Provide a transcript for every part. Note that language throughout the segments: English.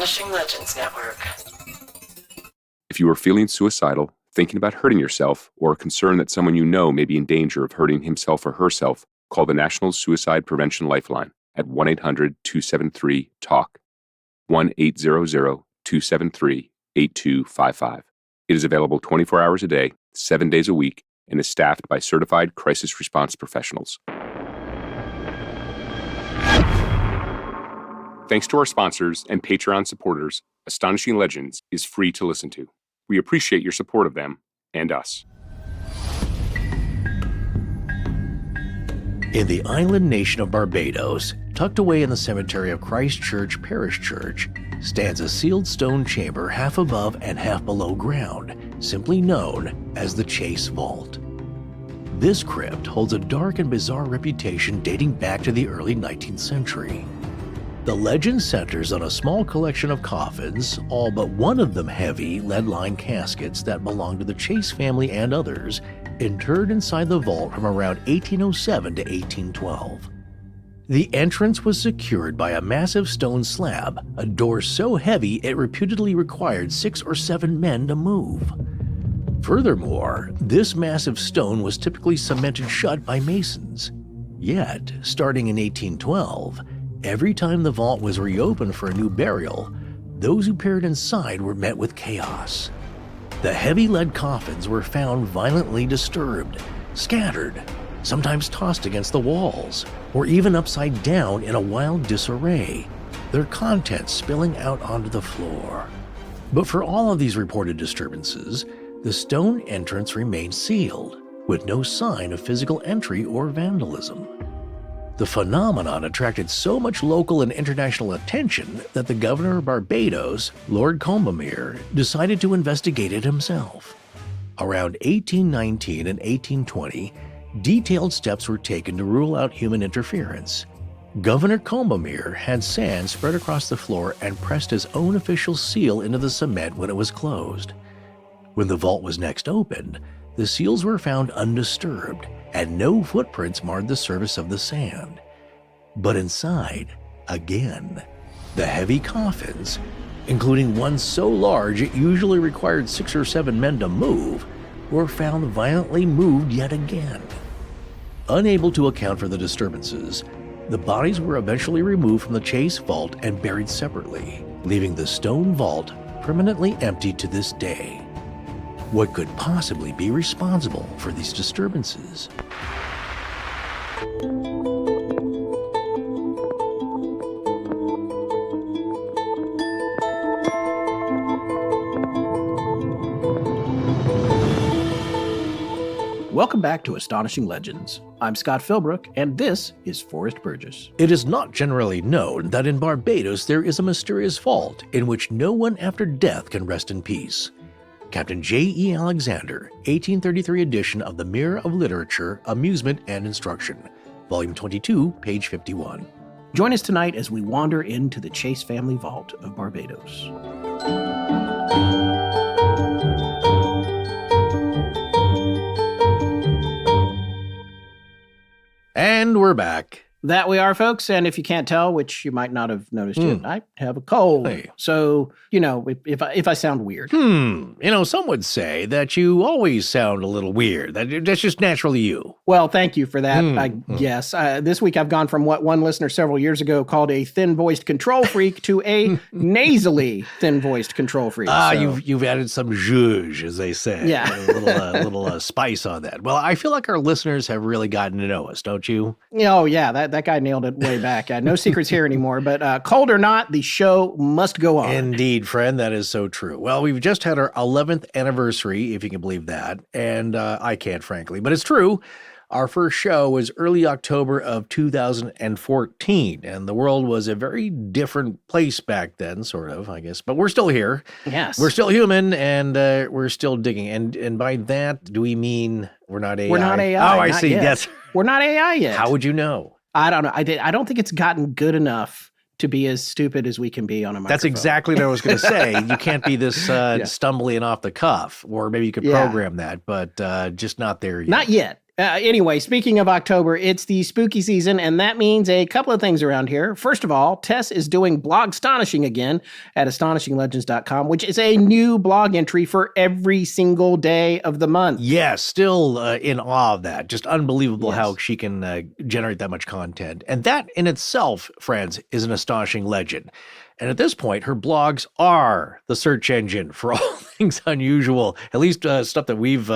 Astonishing Legends Network. If you are feeling suicidal, thinking about hurting yourself, or are concerned that someone you know may be in danger of hurting himself or herself, call the National Suicide Prevention Lifeline at 1-800-273-TALK, 1-800-273-8255. It is available 24 hours a day, 7 days a week, and is staffed by certified crisis response professionals. Thanks to our sponsors and Patreon supporters, Astonishing Legends is free to listen to. We appreciate your support of them and us. In the island nation of Barbados, tucked away in the cemetery of Christ Church Parish Church, stands a sealed stone chamber half above and half below ground, simply known as the Chase Vault. This crypt holds a dark and bizarre reputation dating back to the early 19th century. The legend centers on a small collection of coffins, all but one of them heavy, lead-lined caskets that belonged to the Chase family and others, interred inside the vault from around 1807 to 1812. The entrance was secured by a massive stone slab, a door so heavy it reputedly required 6 or 7 men to move. Furthermore, this massive stone was typically cemented shut by masons. Yet, starting in 1812, every time the vault was reopened for a new burial, those who peered inside were met with chaos. The heavy lead coffins were found violently disturbed, scattered, sometimes tossed against the walls, or even upside down in a wild disarray, their contents spilling out onto the floor. But for all of these reported disturbances, the stone entrance remained sealed, with no sign of physical entry or vandalism. The phenomenon attracted so much local and international attention that the governor of Barbados, Lord Combermere, decided to investigate it himself. Around 1819 and 1820, detailed steps were taken to rule out human interference. Governor Combermere had sand spread across the floor and pressed his own official seal into the cement when it was closed. When the vault was next opened, the seals were found undisturbed, and no footprints marred the surface of the sand. But inside, again, the heavy coffins, including one so large it usually required 6 or 7 men to move, were found violently moved yet again. Unable to account for the disturbances, the bodies were eventually removed from the Chase Vault and buried separately, leaving the stone vault permanently empty to this day. What could possibly be responsible for these disturbances? Welcome back to Astonishing Legends. I'm Scott Philbrook, and this is Forrest Burgess. It is not generally known that in Barbados there is a mysterious vault in which no one after death can rest in peace. Captain J.E. Alexander, 1833 edition of the Mirror of Literature, Amusement and Instruction, Volume 22, page 51. Join us tonight as we wander into the Chase family vault of Barbados. And we're back. That we are, folks, and if you can't tell, which you might not have noticed yet, I have a cold. Hey. So, if I sound weird. Some would say that you always sound a little weird. That's just naturally you. Well, thank you for that, I guess. This week I've gone from what one listener several years ago called a thin-voiced control freak to a nasally thin-voiced control freak. You've added some zhuzh, as they say. Yeah. A little spice on that. Well, I feel like our listeners have really gotten to know us, don't you? Oh, yeah, that guy nailed it way back. No secrets here anymore, but cold or not, the show must go on. Indeed, friend, that is so true. Well, we've just had our 11th anniversary, if you can believe that, and I can't, frankly, but it's true. Our first show was early October of 2014, and the world was a very different place back then, sort of, I guess. But we're still here. Yes. We're still human, and we're still digging. And by that, do we mean we're not AI? We're not AI. Oh, I see. Yet. Yes. We're not AI yet. How would you know? I don't know. I don't think it's gotten good enough to be as stupid as we can be on a microphone. That's exactly what I was going to say. You can't be this stumbling off the cuff, or maybe you could program that, but just not there yet. Not yet. Anyway, speaking of October, it's the spooky season, and that means a couple of things around here. First of all, Tess is doing Blog Astonishing again at astonishinglegends.com, which is a new blog entry for every single day of the month. Yes, still in awe of that. Just unbelievable how she can generate that much content. And that in itself, friends, is an astonishing legend. And at this point, her blogs are the search engine for all things unusual, at least stuff that we've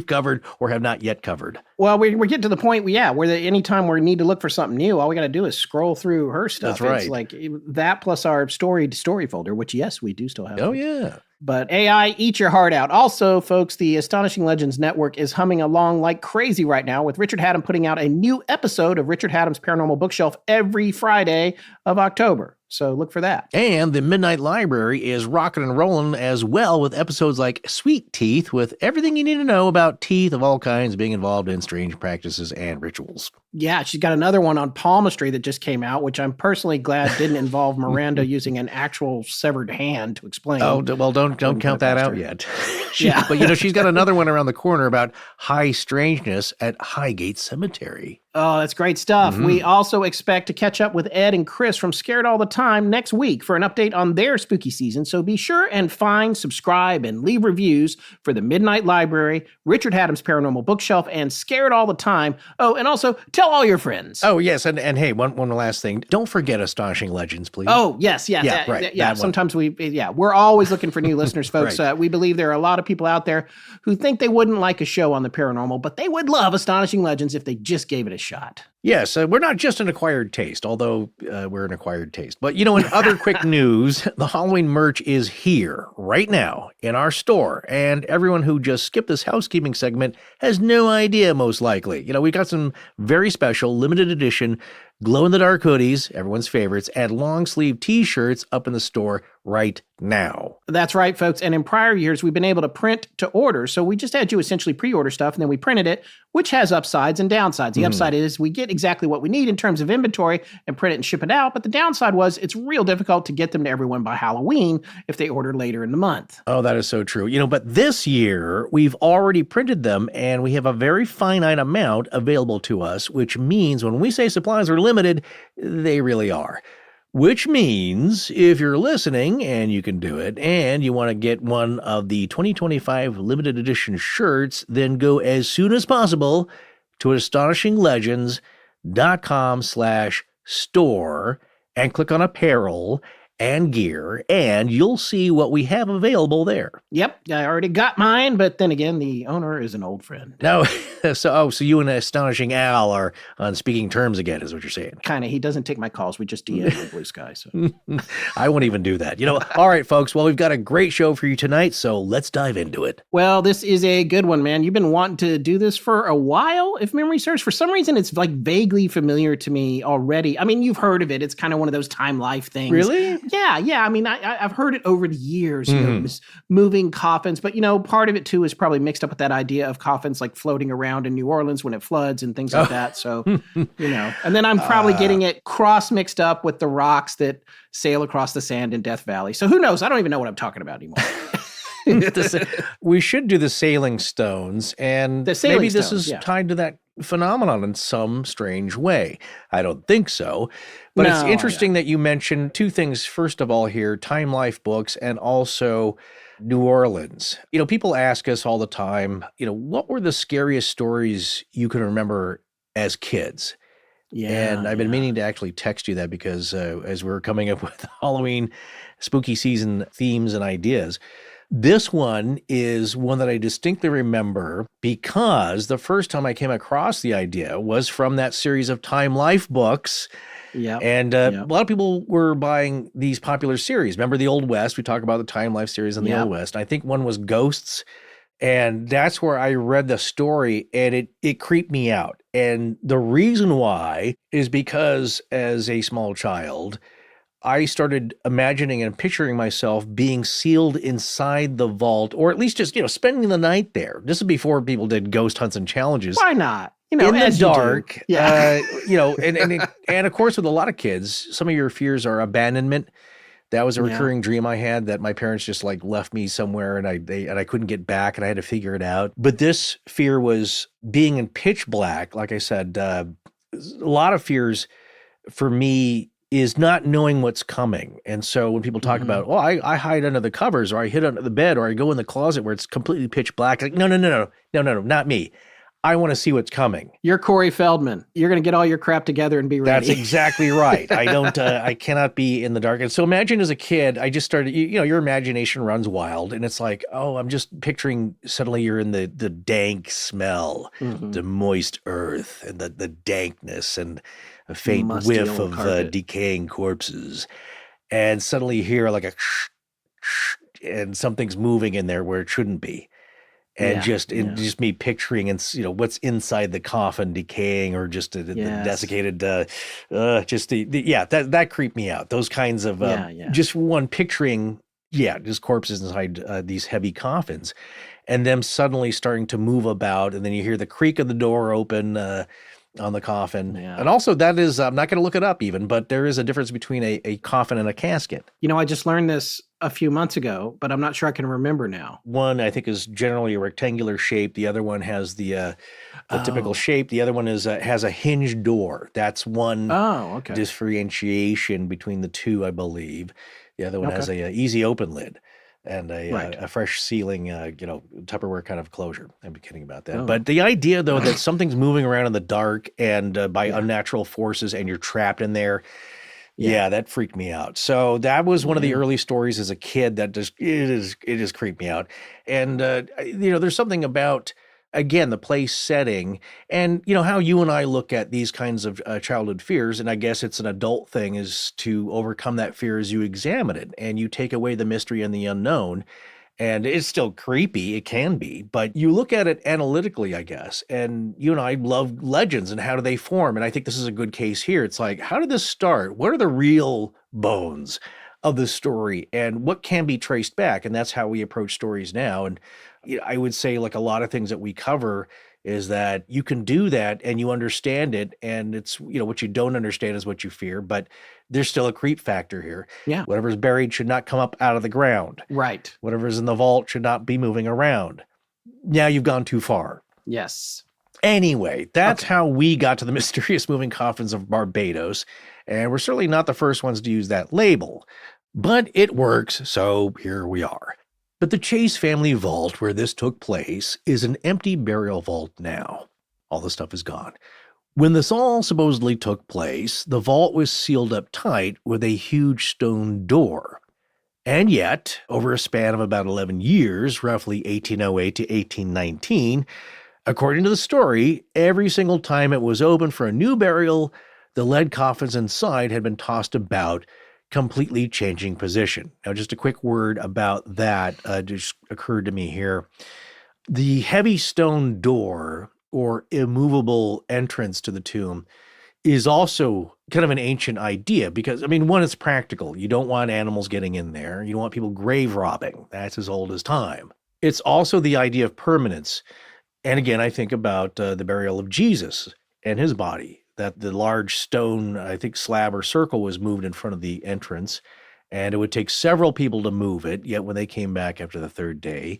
covered or have not yet covered. Well, we're getting to the point, where anytime we need to look for something new, all we got to do is scroll through her stuff. That's right. It's like that plus our story folder, which, yes, we do still have. Oh, yeah. But AI, eat your heart out. Also, folks, the Astonishing Legends Network is humming along like crazy right now with Richard Hatem putting out a new episode of Richard Hatem's Paranormal Bookshelf every Friday of October. So look for that. And the Midnight Library is rocking and rolling as well with episodes like Sweet Teeth, with everything you need to know about teeth of all kinds being involved in strange practices and rituals. Yeah, she's got another one on palmistry that just came out, which I'm personally glad didn't involve Miranda using an actual severed hand to explain. Oh, well, don't count that out yet. Yeah. But, she's got another one around the corner about high strangeness at Highgate Cemetery. Oh, that's great stuff. We also expect to catch up with Ed and Chris from Scared All the Time next week for an update on their spooky season. So be sure and find, subscribe, and leave reviews for the Midnight Library, Richard Hatem's Paranormal Bookshelf, and Scared All the Time. Oh, and also tell all your friends. Oh, yes. And hey, one last thing. Don't forget Astonishing Legends, please. Oh, yes. Yeah, right. Yeah, sometimes we're always looking for new listeners, folks. Right. We believe there are a lot of people out there who think they wouldn't like a show on the paranormal, but they would love Astonishing Legends if they just gave it a shot. Yes, we're not just an acquired taste, although we're an acquired taste. But, in other quick news, the Halloween merch is here right now in our store. And everyone who just skipped this housekeeping segment has no idea, most likely. We've got some very special, limited edition, glow-in-the-dark hoodies, everyone's favorites, and long-sleeve T-shirts up in the store right now. That's right, folks. And in prior years, we've been able to print to order. So we just had you essentially pre-order stuff, and then we printed it, which has upsides and downsides. The upside is we get exactly what we need in terms of inventory and print it and ship it out. But the downside was it's real difficult to get them to everyone by Halloween if they order later in the month. Oh, that is so true. But this year, we've already printed them, and we have a very finite amount available to us, which means when we say supplies are limited, they really are. Which means if you're listening and you can do it and you want to get one of the 2025 limited edition shirts, then go as soon as possible to astonishinglegends.com/store and click on apparel and gear, and you'll see what we have available there. Yep, I already got mine, but then again, the owner is an old friend. No, so you and Astonishing Al are on speaking terms again, is what you're saying. Kind of. He doesn't take my calls. We just DM on Blue Sky. So I won't even do that. All right, folks. Well, we've got a great show for you tonight, so let's dive into it. Well, this is a good one, man. You've been wanting to do this for a while, if memory serves. For some reason, it's like vaguely familiar to me already. I mean, you've heard of it. It's kind of one of those time life things. Really? Yeah. I mean, I've heard it over the years, moving coffins. But, part of it, too, is probably mixed up with that idea of coffins like floating around in New Orleans when it floods and things like that. So, and then I'm probably getting it cross-mixed up with the rocks that sail across the sand in Death Valley. So who knows? I don't even know what I'm talking about anymore. We should do the sailing stones, and maybe this is tied to that phenomenon in some strange way. I don't think so, but it's interesting that you mentioned two things. First of all here, Time Life books and also New Orleans. People ask us all the time, what were the scariest stories you can remember as kids? Yeah, and I've been meaning to actually text you that because as we're coming up with Halloween spooky season themes and ideas, this one is one that I distinctly remember because the first time I came across the idea was from that series of Time Life books. Yeah. And a lot of people were buying these popular series. Remember the Old West? We talk about the Time Life series in the Old West. I think one was Ghosts. And that's where I read the story and it creeped me out. And the reason why is because as a small child, I started imagining and picturing myself being sealed inside the vault, or at least just, spending the night there. This is before people did ghost hunts and challenges. Why not? In the dark, and of course, with a lot of kids, some of your fears are abandonment. That was a Yeah. recurring dream I had, that my parents just like left me somewhere and I couldn't get back and I had to figure it out. But this fear was being in pitch black. Like I said, a lot of fears for me is not knowing what's coming. And so when people talk about, oh, I hide under the covers, or I hid under the bed, or I go in the closet where it's completely pitch black, like, no, not me. I want to see what's coming. You're Corey Feldman. You're going to get all your crap together and be ready. That's exactly right. I cannot be in the dark. And so imagine as a kid, I just started, your imagination runs wild, and it's like, oh, I'm just picturing suddenly you're in the dank smell, the moist earth, and the dankness, and a faint Musty whiff old of carpet. decaying corpses. And suddenly you hear like and something's moving in there where it shouldn't be. And just me picturing what's inside the coffin decaying, or just the desiccated, that creeped me out. Those kinds of just one picturing, just corpses inside these heavy coffins, and them suddenly starting to move about, and then you hear the creak of the door open on the coffin. Yeah. And also that is, I'm not going to look it up even, but there is a difference between a coffin and a casket. I just learned this a few months ago, but I'm not sure I can remember now. One, I think, is generally a rectangular shape. The other one has the typical shape. The other one is has a hinged door. That's one differentiation between the two, I believe. The other one has a easy open lid and a fresh ceiling, Tupperware kind of closure. I'm kidding about that. But the idea, though, that something's moving around in the dark and by unnatural forces, and you're trapped in there, that freaked me out. So that was one of the early stories as a kid that it just creeped me out. And there's something about, again, the place setting, and how you and I look at these kinds of childhood fears, and I guess it's an adult thing, is to overcome that fear as you examine it and you take away the mystery and the unknown. And it's still creepy, it can be, but you look at it analytically, I guess. And you and I love legends and how do they form. And I think this is a good case here. It's like, how did this start? What are the real bones of the story, and what can be traced back? And that's how we approach stories now. And I would say, like a lot of things that we cover, is that you can do that and you understand it. And it's, what you don't understand is what you fear, but there's still a creep factor here. Yeah. Whatever's buried should not come up out of the ground. Right. Whatever's in the vault should not be moving around. Now you've gone too far. Yes. Anyway, that's how we got to the mysterious moving coffins of Barbados. And we're certainly not the first ones to use that label, but it works. So here we are. But the Chase family vault where this took place is an empty burial vault now. All the stuff is gone. When this all supposedly took place, the vault was sealed up tight with a huge stone door. And yet, over a span of about 11 years, roughly 1808 to 1819, according to the story, every single time it was open for a new burial, the lead coffins inside had been tossed about, completely changing position. Now, just a quick word about that just occurred to me here. The heavy stone door, or immovable entrance to the tomb, is also kind of an ancient idea because, one, it's practical. You don't want animals getting in there. You don't want people grave robbing. That's as old as time. It's also the idea of permanence. And again, I think about the burial of Jesus and his body, that the large stone, I think, slab or circle was moved in front of the entrance, and it would take several people to move it. Yet when they came back after the third day,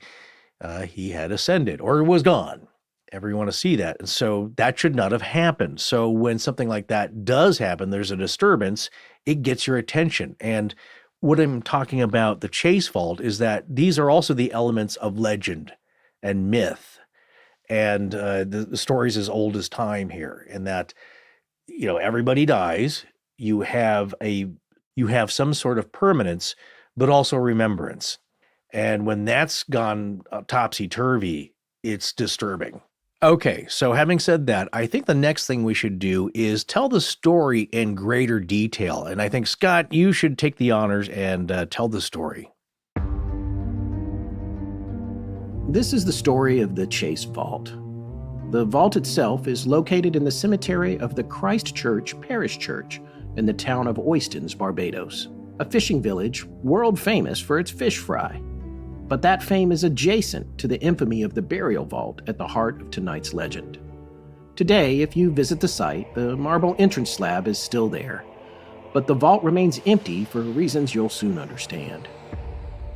he had ascended or was gone. Everyone want to see that. And so that should not have happened. So when something like that does happen, there's a disturbance, it gets your attention. And what I'm talking about, the Chase Vault, is that these are also the elements of legend and myth. And the story's as old as time here, in that, everybody dies. You have some sort of permanence, but also remembrance. And when that's gone topsy-turvy, it's disturbing. Okay, so having said that, I think the next thing we should do is tell the story in greater detail. And I think, Scott, you should take the honors and tell the story. This is the story of the Chase Vault. The vault itself is located in the cemetery of the Christ Church Parish Church in the town of Oistins, Barbados, a fishing village world famous for its fish fry. But that fame is adjacent to the infamy of the burial vault at the heart of tonight's legend. Today, if you visit the site, the marble entrance slab is still there. but the vault remains empty for reasons you'll soon understand.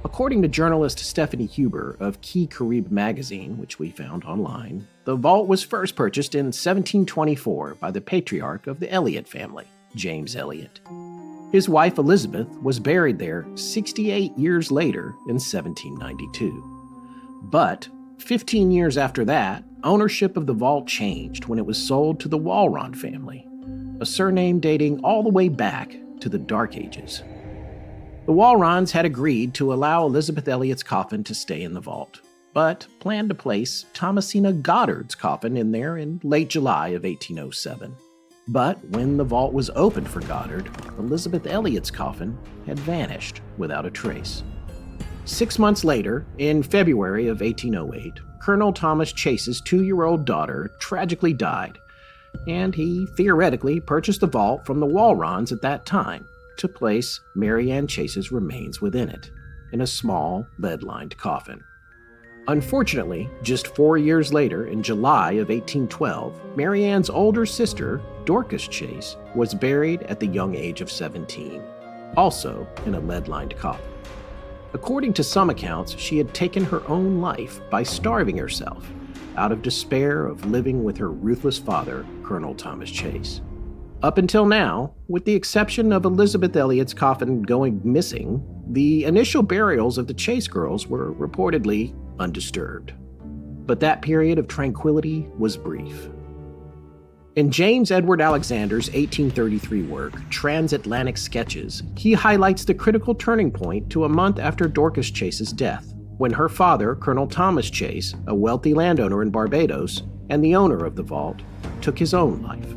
According to journalist Stephanie Huber of Key Carib magazine, which we found online, the vault was first purchased in 1724 by the patriarch of the Elliot family, James Elliot. His wife Elizabeth was buried there 68 years later in 1792. But 15 years after that, ownership of the vault changed when it was sold to the Walron family, a surname dating all the way back to the Dark Ages. The Walrons had agreed to allow Elizabeth Elliot's coffin to stay in the vault, but planned to place Thomasina Goddard's coffin in there in late July of 1807. But when the vault was opened for Goddard, Elizabeth Elliot's coffin had vanished without a trace. 6 months later, in February of 1808, Colonel Thomas Chase's 2-year-old daughter tragically died, and he theoretically purchased the vault from the Walrons at that time to place Mary Ann Chase's remains within it, in a small, lead-lined coffin. Unfortunately, just 4 years later, in July of 1812, Mary Ann's older sister, Dorcas Chase, was buried at the young age of 17, also in a lead-lined coffin. According to some accounts, she had taken her own life by starving herself, out of despair of living with her ruthless father, Colonel Thomas Chase. Up until now, with the exception of Elizabeth Elliot's coffin going missing, the initial burials of the Chase girls were reportedly undisturbed. But that period of tranquility was brief. In James Edward Alexander's 1833 work, Transatlantic Sketches, he highlights the critical turning point to a month after Dorcas Chase's death, when her father, Colonel Thomas Chase, a wealthy landowner in Barbados and the owner of the vault, took his own life.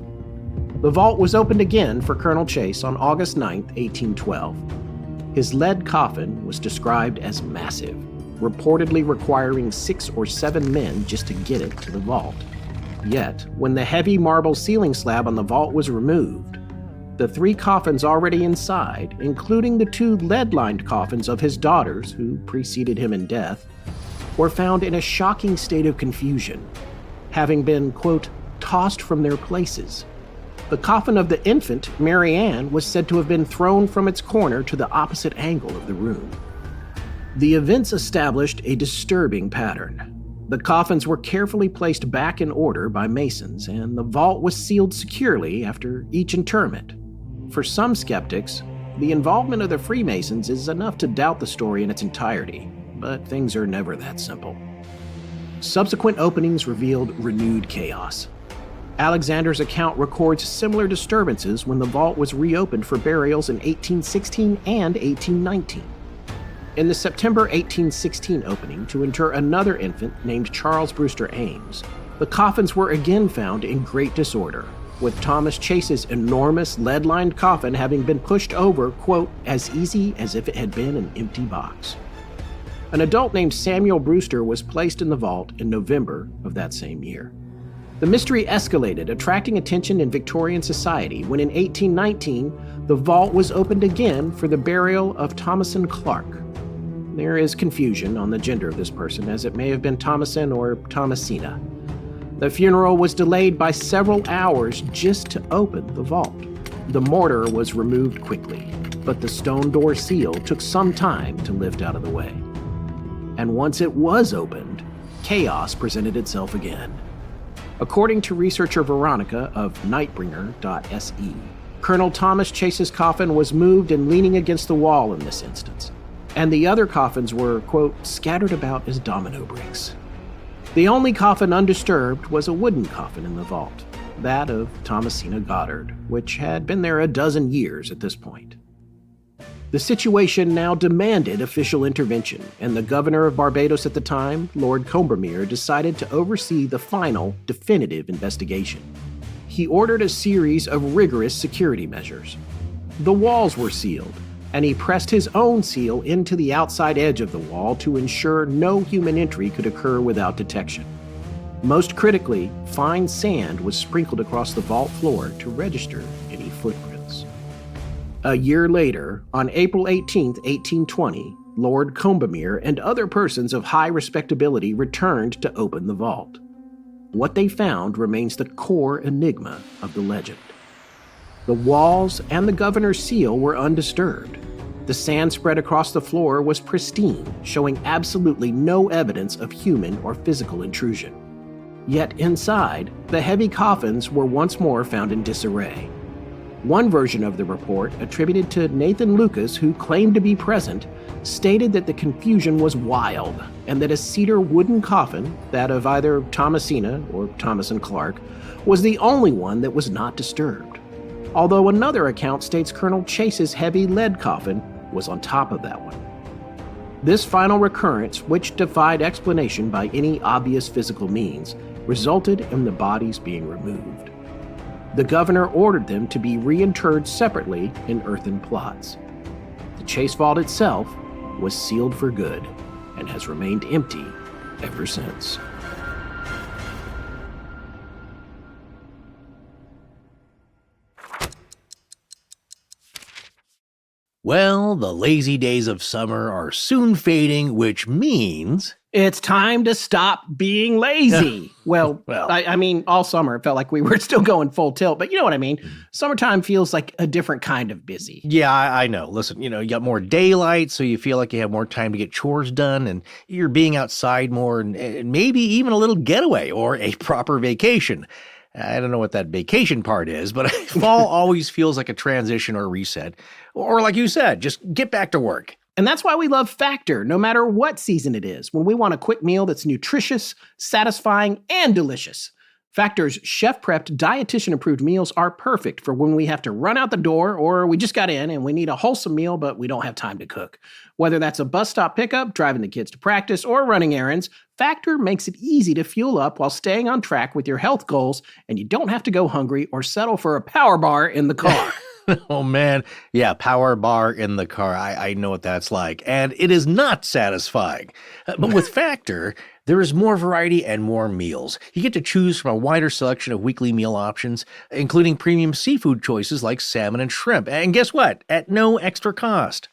The vault was opened again for Colonel Chase on August 9, 1812. His lead coffin was described as massive, reportedly requiring 6 or 7 men just to get it to the vault. Yet, when the heavy marble ceiling slab on the vault was removed, the 3 coffins already inside, including the 2 lead-lined coffins of his daughters who preceded him in death, were found in a shocking state of confusion, having been, quote, tossed from their places. The coffin of the infant, Mary Ann, was said to have been thrown from its corner to the opposite angle of the room. The events established a disturbing pattern. The coffins were carefully placed back in order by masons, and the vault was sealed securely after each interment. For some skeptics, the involvement of the Freemasons is enough to doubt the story in its entirety, but things are never that simple. Subsequent openings revealed renewed chaos. Alexander's account records similar disturbances when the vault was reopened for burials in 1816 and 1819. In the September 1816 opening to inter another infant named Charles Brewster Ames, the coffins were again found in great disorder, with Thomas Chase's enormous lead-lined coffin having been pushed over, quote, as easy as if it had been an empty box. An adult named Samuel Brewster was placed in the vault in November of that same year. The mystery escalated, attracting attention in Victorian society when in 1819, the vault was opened again for the burial of Thomasin Clark. There is confusion on the gender of this person, as it may have been Thomasin or Thomasina. The funeral was delayed by several hours just to open the vault. The mortar was removed quickly, but the stone door seal took some time to lift out of the way. And once it was opened, chaos presented itself again. According to researcher Veronica of Nightbringer.se, Colonel Thomas Chase's coffin was moved and leaning against the wall in this instance, and the other coffins were, quote, scattered about as domino bricks. The only coffin undisturbed was a wooden coffin in the vault, that of Thomasina Goddard, which had been there a dozen years at this point. The situation now demanded official intervention, and the governor of Barbados at the time, Lord Combermere, decided to oversee the final, definitive investigation. He ordered a series of rigorous security measures. The walls were sealed, and he pressed his own seal into the outside edge of the wall to ensure no human entry could occur without detection. Most critically, fine sand was sprinkled across the vault floor to register any footprints. A year later, on April 18, 1820, Lord Combermere and other persons of high respectability returned to open the vault. What they found remains the core enigma of the legend. The walls and the governor's seal were undisturbed. The sand spread across the floor was pristine, showing absolutely no evidence of human or physical intrusion. Yet inside, the heavy coffins were once more found in disarray. One version of the report, attributed to Nathan Lucas, who claimed to be present, stated that the confusion was wild and that a cedar wooden coffin, that of either Thomasina or Thomas and Clark, was the only one that was not disturbed. Although another account states Colonel Chase's heavy lead coffin was on top of that one. This final recurrence, which defied explanation by any obvious physical means, resulted in the bodies being removed. The governor ordered them to be reinterred separately in earthen plots. The Chase vault itself was sealed for good and has remained empty ever since. Well, the lazy days of summer are soon fading, which means... It's time to stop being lazy. Well, I mean, all summer it felt like we were still going full tilt, but you know what I mean? Summertime feels like a different kind of busy. Yeah, I know. Listen, you got more daylight, so you feel like you have more time to get chores done, and you're being outside more, and maybe even a little getaway or a proper vacation. I don't know what that vacation part is, but fall always feels like a transition or a reset. Or like you said, just get back to work. And that's why we love Factor, no matter what season it is, when we want a quick meal that's nutritious, satisfying, and delicious. Factor's chef-prepped, dietitian-approved meals are perfect for when we have to run out the door or we just got in and we need a wholesome meal but we don't have time to cook. Whether that's a bus stop pickup, driving the kids to practice, or running errands, Factor makes it easy to fuel up while staying on track with your health goals, and you don't have to go hungry or settle for a power bar in the car. Oh, man. Yeah, power bar in the car. I know what that's like. And it is not satisfying. But with Factor, there is more variety and more meals. You get to choose from a wider selection of weekly meal options, including premium seafood choices like salmon and shrimp. And guess what? At no extra cost.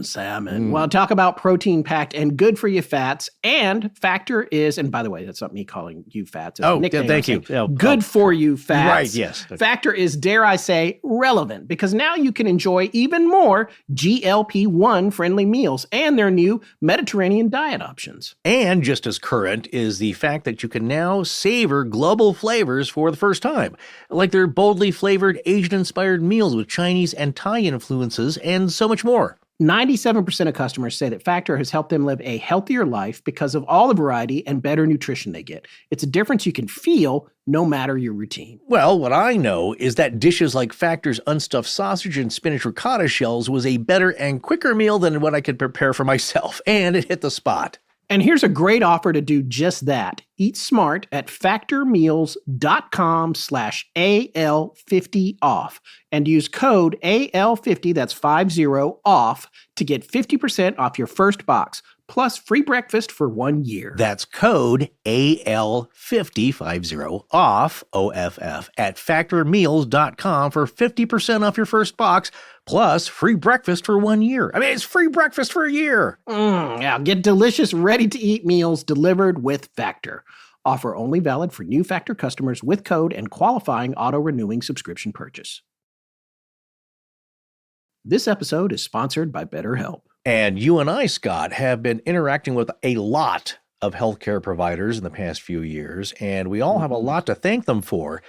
Salmon. Well, talk about protein-packed and good-for-you fats. And Factor is, and by the way, that's not me calling you fats. Thank you. Good-for-you fats. Right, yes. Factor is, dare I say, relevant, because now you can enjoy even more GLP-1 friendly meals and their new Mediterranean diet options. And just as current is the fact that you can now savor global flavors for the first time, like their boldly flavored Asian-inspired meals with Chinese and Thai influences and so much more. 97% of customers say that Factor has helped them live a healthier life because of all the variety and better nutrition they get. It's a difference you can feel no matter your routine. Well, what I know is that dishes like Factor's unstuffed sausage and spinach ricotta shells was a better and quicker meal than what I could prepare for myself, and it hit the spot. And here's a great offer to do just that. Eat smart at factormeals.com/AL50off and use code AL50, that's 50 off, to get 50% off your first box, plus free breakfast for 1 year. That's code AL50 off, OFF, at factormeals.com for 50% off your first box, plus free breakfast for 1 year. I mean, it's free breakfast for a year. Yeah, get delicious, ready-to-eat meals delivered with Factor. Offer only valid for new Factor customers with code and qualifying auto-renewing subscription purchase. This episode is sponsored by BetterHelp. And you and I, Scott, have been interacting with a lot of healthcare providers in the past few years, and we all have a lot to thank them for.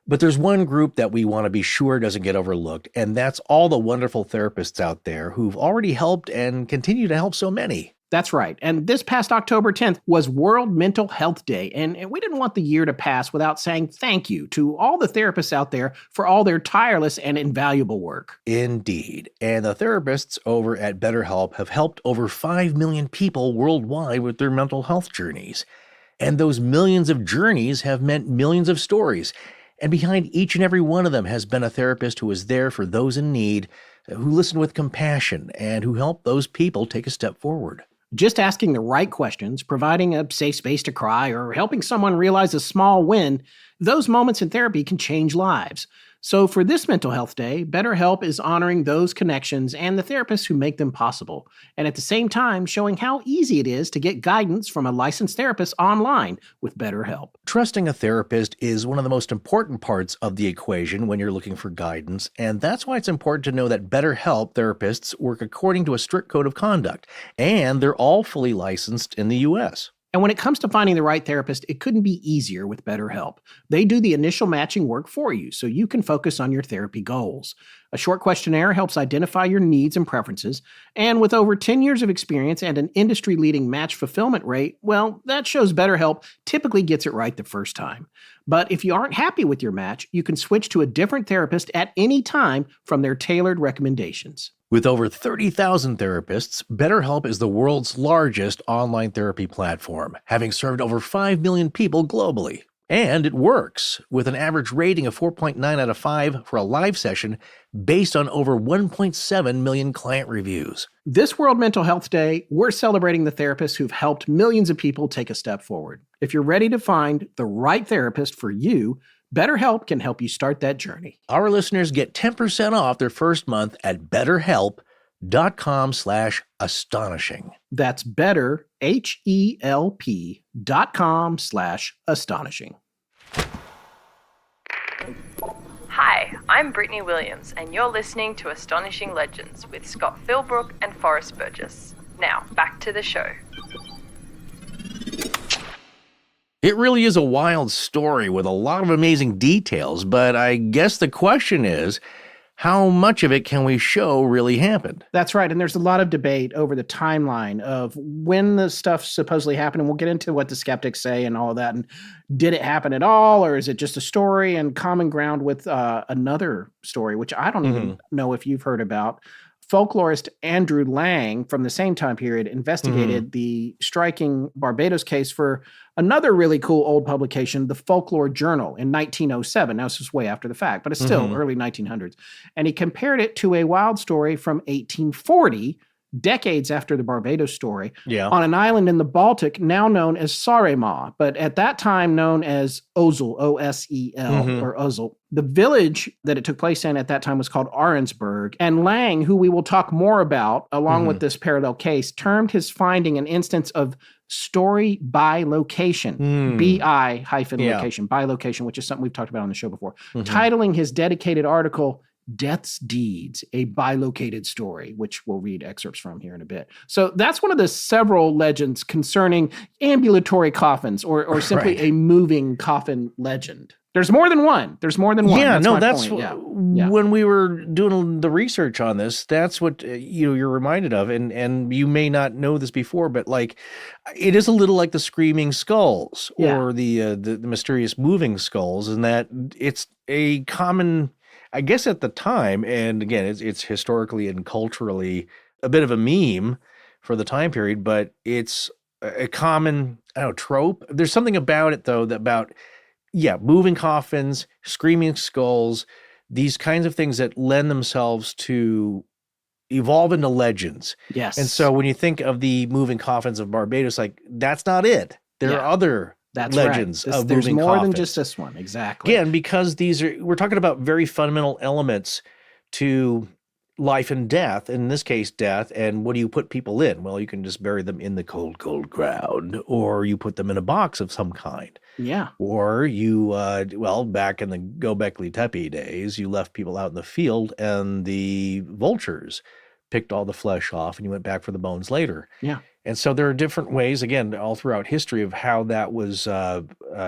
But there's one group that we want to be sure doesn't get overlooked, and that's all the wonderful therapists out there who've already helped and continue to help so many. That's right. And this past October 10th was World Mental Health Day. And we didn't want the year to pass without saying thank you to all the therapists out there for all their tireless and invaluable work. Indeed. And the therapists over at BetterHelp have helped over 5 million people worldwide with their mental health journeys. And those millions of journeys have meant millions of stories. And behind each and every one of them has been a therapist who was there for those in need, who listened with compassion, and who helped those people take a step forward. Just asking the right questions, providing a safe space to cry, or helping someone realize a small win, those moments in therapy can change lives. So for this Mental Health Day, BetterHelp is honoring those connections and the therapists who make them possible, and at the same time showing how easy it is to get guidance from a licensed therapist online with BetterHelp. Trusting a therapist is one of the most important parts of the equation when you're looking for guidance, and that's why it's important to know that BetterHelp therapists work according to a strict code of conduct, and they're all fully licensed in the U.S. And when it comes to finding the right therapist, it couldn't be easier with BetterHelp. They do the initial matching work for you so you can focus on your therapy goals. A short questionnaire helps identify your needs and preferences. And with over 10 years of experience and an industry-leading match fulfillment rate, well, that shows BetterHelp typically gets it right the first time. But if you aren't happy with your match, you can switch to a different therapist at any time from their tailored recommendations. With over 30,000 therapists, BetterHelp is the world's largest online therapy platform, having served over 5 million people globally. And it works, with an average rating of 4.9 out of 5 for a live session based on over 1.7 million client reviews. This World Mental Health Day, we're celebrating the therapists who've helped millions of people take a step forward. If you're ready to find the right therapist for you, BetterHelp can help you start that journey. Our listeners get 10% off their first month at betterhelp.com/astonishing. That's better, HELP.com/astonishing. Hi, I'm Brittany Williams, and you're listening to Astonishing Legends with Scott Philbrook and Forrest Burgess. Now, back to the show. It really is a wild story with a lot of amazing details, but I guess the question is, how much of it can we show really happened? That's right. And there's a lot of debate over the timeline of when the stuff supposedly happened. And we'll get into what the skeptics say and all of that. And did it happen at all? Or is it just a story? And common ground with another story, which I don't even know if you've heard about. Folklorist Andrew Lang from the same time period investigated the striking Barbados case for another really cool old publication, the Folklore Journal, in 1907. Now, this is way after the fact, but it's still early 1900s. And he compared it to a wild story from 1840, decades after the Barbados story, on an island in the Baltic now known as Saaremaa, but at that time known as Osel, O-S-E-L, or Osel. The village that it took place in at that time was called Arensburg, and Lang, who we will talk more about along with this parallel case, termed his finding an instance of story by location, B-I-location, by location, which is something we've talked about on the show before, titling his dedicated article, Death's Deeds, a bilocated story, which we'll read excerpts from here in a bit. So that's one of the several legends concerning ambulatory coffins or simply a moving coffin legend. There's more than one. Yeah, that's when we were doing the research on this, that's what you're reminded of. And you may not know this before, but like it is a little like the screaming skulls or the mysterious moving skulls, in that it's a common, I guess at the time, and again, it's historically and culturally a bit of a meme for the time period, but it's a common, trope. There's something about it, though, moving coffins, screaming skulls, these kinds of things that lend themselves to evolve into legends. Yes. And so when you think of the moving coffins of Barbados, like, that's not it. There are other legends of moving coffins. There's more than just this one, exactly. Again, because we're talking about very fundamental elements to life and death, in this case, death, and what do you put people in? Well, you can just bury them in the cold, cold ground, or you put them in a box of some kind. Yeah. Or you, back in the Göbekli Tepe days, you left people out in the field and the vultures picked all the flesh off and you went back for the bones later. Yeah. And so there are different ways, again, all throughout history of how that was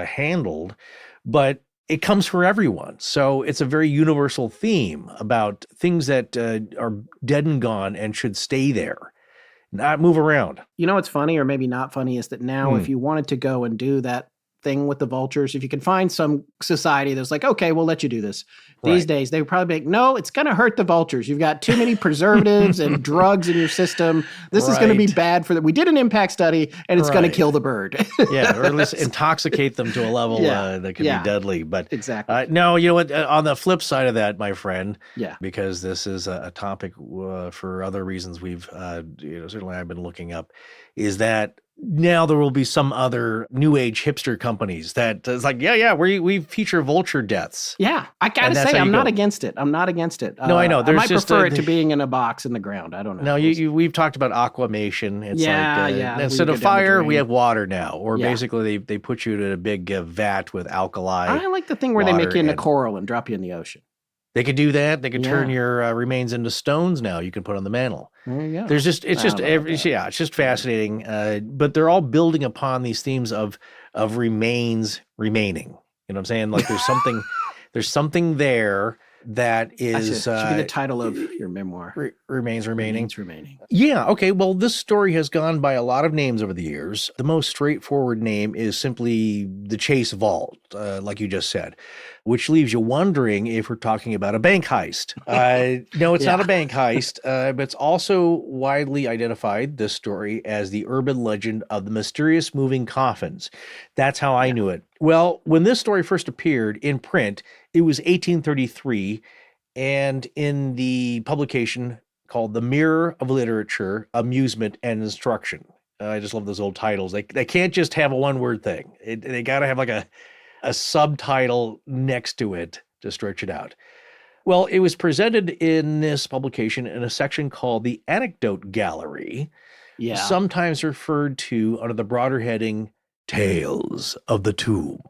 handled, but it comes for everyone. So it's a very universal theme about things that are dead and gone and should stay there, not move around. You know what's funny, or maybe not funny, is that now if you wanted to go and do that thing with the vultures, if you can find some society that's like, okay, we'll let you do this. These days, they would probably be like, no, it's going to hurt the vultures. You've got too many preservatives and drugs in your system. This is going to be bad for them. We did an impact study, and it's going to kill the bird. Or at least intoxicate them to a level that could be deadly. But exactly. No, you know what? On the flip side of that, my friend, because this is a topic for other reasons we've, certainly I've been looking up, is that now there will be some other new age hipster companies that is like, we feature vulture deaths. Yeah, I gotta say, I'm not against it. I'm not against it. No, I know. I might prefer it to being in a box in the ground. I don't know. No, we've talked about aquamation. It's instead of we fire, we have water now. Or basically they put you in a big vat with alkali. I like the thing where they make you into coral and drop you in the ocean. They could do that. They could turn your remains into stones now. You can put on the mantle. There you go. There's it's just fascinating. But they're all building upon these themes of remains remaining. You know what I'm saying? Like there's something there that is should be the title of your memoir. Remains remaining. Remains remaining. Yeah. Okay. Well, this story has gone by a lot of names over the years. The most straightforward name is simply the Chase Vault, like you just said, which leaves you wondering if we're talking about a bank heist. No, it's not a bank heist, but it's also widely identified, this story, as the urban legend of the mysterious moving coffins. That's how I knew it. Well, when this story first appeared in print, it was 1833, and in the publication called The Mirror of Literature, Amusement, and Instruction. I just love those old titles. They can't just have a one-word thing. They got to have like a subtitle next to it to stretch it out. Well, it was presented in this publication in a section called the Anecdote Gallery, sometimes referred to under the broader heading, Tales of the Tomb.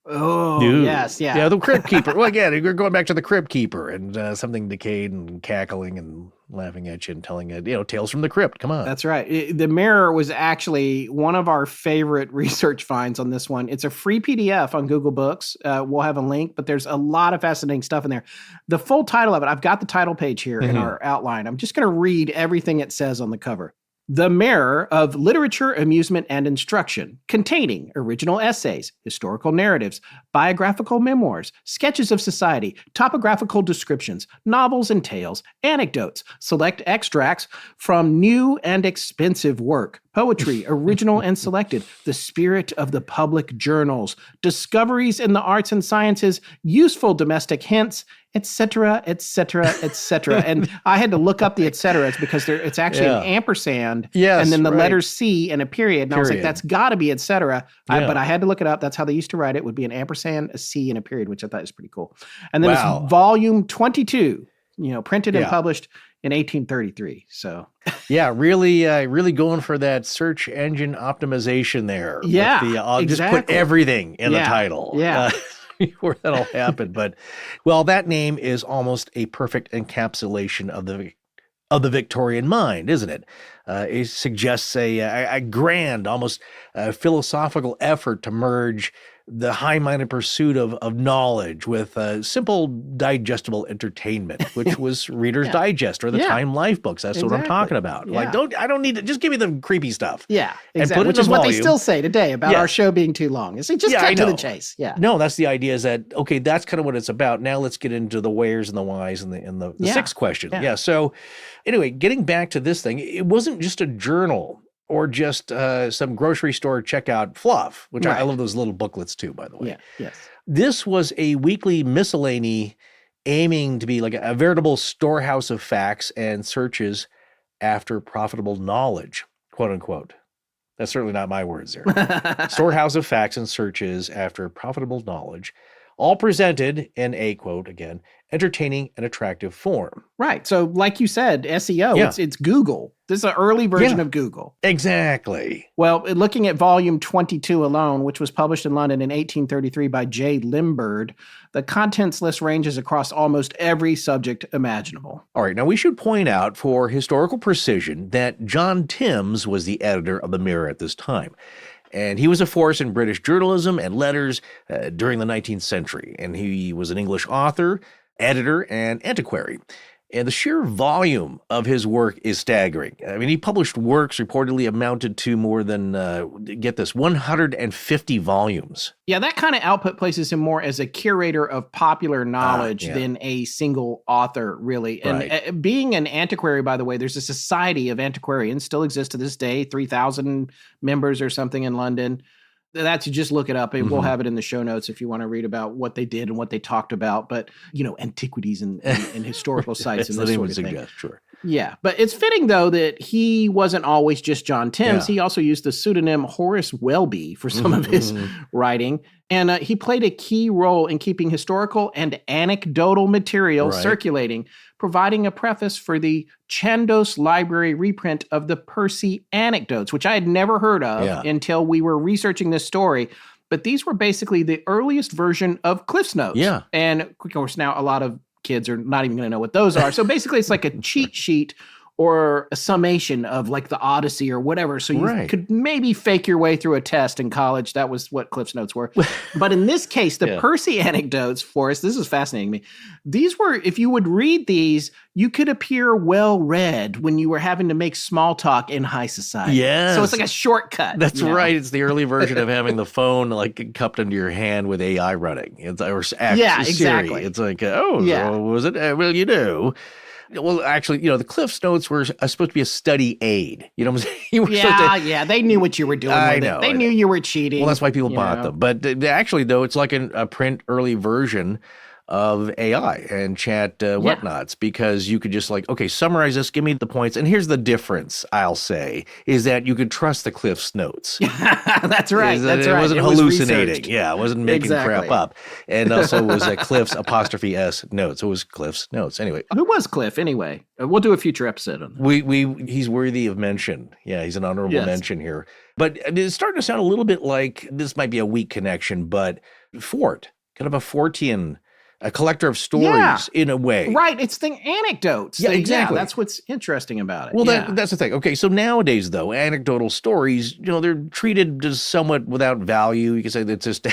Oh, yes, yeah. Yeah, the Crypt Keeper. Well, again, we're going back to the Crypt Keeper and something decayed and cackling and laughing at you and telling it, tales from the crypt. Come on. That's right. The Mirror was actually one of our favorite research finds on this one. It's a free PDF on Google Books. We'll have a link, but there's a lot of fascinating stuff in there. The full title of it, I've got the title page here in our outline. I'm just going to read everything it says on the cover. The Mirror of Literature, Amusement, and Instruction, containing original essays, historical narratives, biographical memoirs, sketches of society, topographical descriptions, novels and tales, anecdotes, select extracts from new and expensive work, poetry, original and selected, the spirit of the public journals, discoveries in the arts and sciences, useful domestic hints, etc., etc., etc. And I had to look up the et ceteras because it's actually an ampersand and then the letter C and a period. And I was like, that's got to be et cetera. But I had to look it up. That's how they used to write it. Would be an ampersand, a C, and a period, which I thought is pretty cool. And then it's volume 22, printed and published in 1833. So really going for that search engine optimization there. Exactly. Just put everything in the title. Yeah. Before that'll happen. But, that name is almost a perfect encapsulation of the Victorian mind, isn't it? It suggests a grand, almost philosophical effort to merge the high-minded pursuit of knowledge with simple, digestible entertainment, which was Reader's Digest or the Time Life books. That's what I'm talking about. Like, I don't need to just give me the creepy stuff. Yeah, exactly. Which is what they still say today about our show being too long. Is just cut to the chase. Yeah. No, that's the idea. Is that okay? That's kind of what it's about. Now let's get into the wheres and the whys and the sixth question. Yeah. So, anyway, getting back to this thing, it wasn't just a journal or just some grocery store checkout fluff, which I love those little booklets too, by the way. Yeah, yes. This was a weekly miscellany aiming to be like a veritable storehouse of facts and searches after profitable knowledge, quote unquote. That's certainly not my words there. Storehouse of facts and searches after profitable knowledge, all presented in a, quote again, entertaining and attractive form. Right. So like you said, SEO, it's Google. This is an early version of Google. Exactly. Well, looking at volume 22 alone, which was published in London in 1833 by J. Limbird, the contents list ranges across almost every subject imaginable. All right. Now, we should point out for historical precision that John Timms was the editor of the Mirror at this time. And he was a force in British journalism and letters during the 19th century. And he was an English author, editor, and antiquary. And the sheer volume of his work is staggering. I mean, he published works reportedly amounted to more than, get this, 150 volumes. Yeah, that kind of output places him more as a curator of popular knowledge than a single author, really. And being an antiquary, by the way, there's a society of antiquarians, still exists to this day, 3,000 members or something in London. That's, you just look it up and we'll have it in the show notes if you want to read about what they did and what they talked about. But, antiquities and historical sites and this sort of thing. Sure. Yeah, but it's fitting, though, that he wasn't always just John Timms. Yeah. He also used the pseudonym Horace Welby for some of his writing. And he played a key role in keeping historical and anecdotal material circulating, providing a preface for the Chandos Library reprint of the Percy Anecdotes, which I had never heard of until we were researching this story. But these were basically the earliest version of Cliff's Notes. Yeah. And, of course, now a lot of kids are not even going to know what those are. So basically it's like a cheat sheet or a summation of like the Odyssey or whatever. So you could maybe fake your way through a test in college. That was what Cliff's Notes were. But in this case, the Percy Anecdotes, Forrest, this is fascinating to me. These were, if you would read these, you could appear well read when you were having to make small talk in high society. Yes. So it's like a shortcut. That's right. It's the early version of having the phone like cupped into your hand with AI running. It's exactly. It's like, so was it? Well, you know. Well, actually, the Cliff's Notes were supposed to be a study aid. You know what I'm saying? They knew what you were doing with it. They knew you were cheating. Well, that's why people bought them. But actually, though, it's like a print early version of AI and chat whatnots, because you could just summarize this, give me the points. And here's the difference, I'll say, is that you could trust the Cliff's Notes. That's right. It wasn't hallucinating. It wasn't making crap up. And also it was Cliff's ''S notes. It was Cliff's Notes. Anyway. Who was Cliff anyway? We'll do a future episode on that. He's worthy of mention. Yeah, he's an honorable mention here. But it's starting to sound a little bit like, this might be a weak connection, but Fort, kind of a Fortean, a collector of stories in a way. Right. It's the anecdotes. Yeah, exactly. That's what's interesting about it. Well, that's the thing. Okay, so nowadays, though, anecdotal stories, they're treated as somewhat without value. You can say that's just...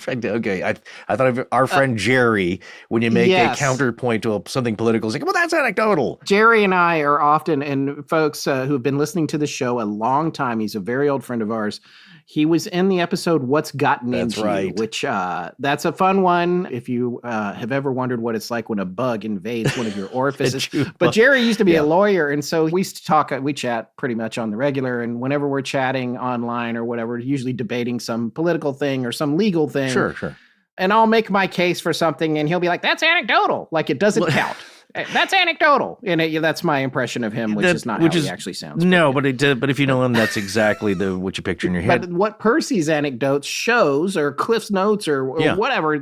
Okay, I thought of our friend Jerry, when you make a counterpoint to something political, it's like, well, that's anecdotal. Jerry and I are often, and folks who have been listening to the show a long time, he's a very old friend of ours. He was in the episode What's Gotten Into You, which that's a fun one if you have ever wondered what it's like when a bug invades one of your orifices. But Jerry used to be a lawyer, and so we used to we chat pretty much on the regular, and whenever we're chatting online or whatever, usually debating some political thing or some legal thing. Sure. And I'll make my case for something, and he'll be like, that's anecdotal. Like, it doesn't count. That's anecdotal. And that's my impression of him, which is not how he actually sounds. No, but if you know him, that's exactly what you picture in your head. But what Percy's Anecdotes shows, or Cliff's Notes, or whatever,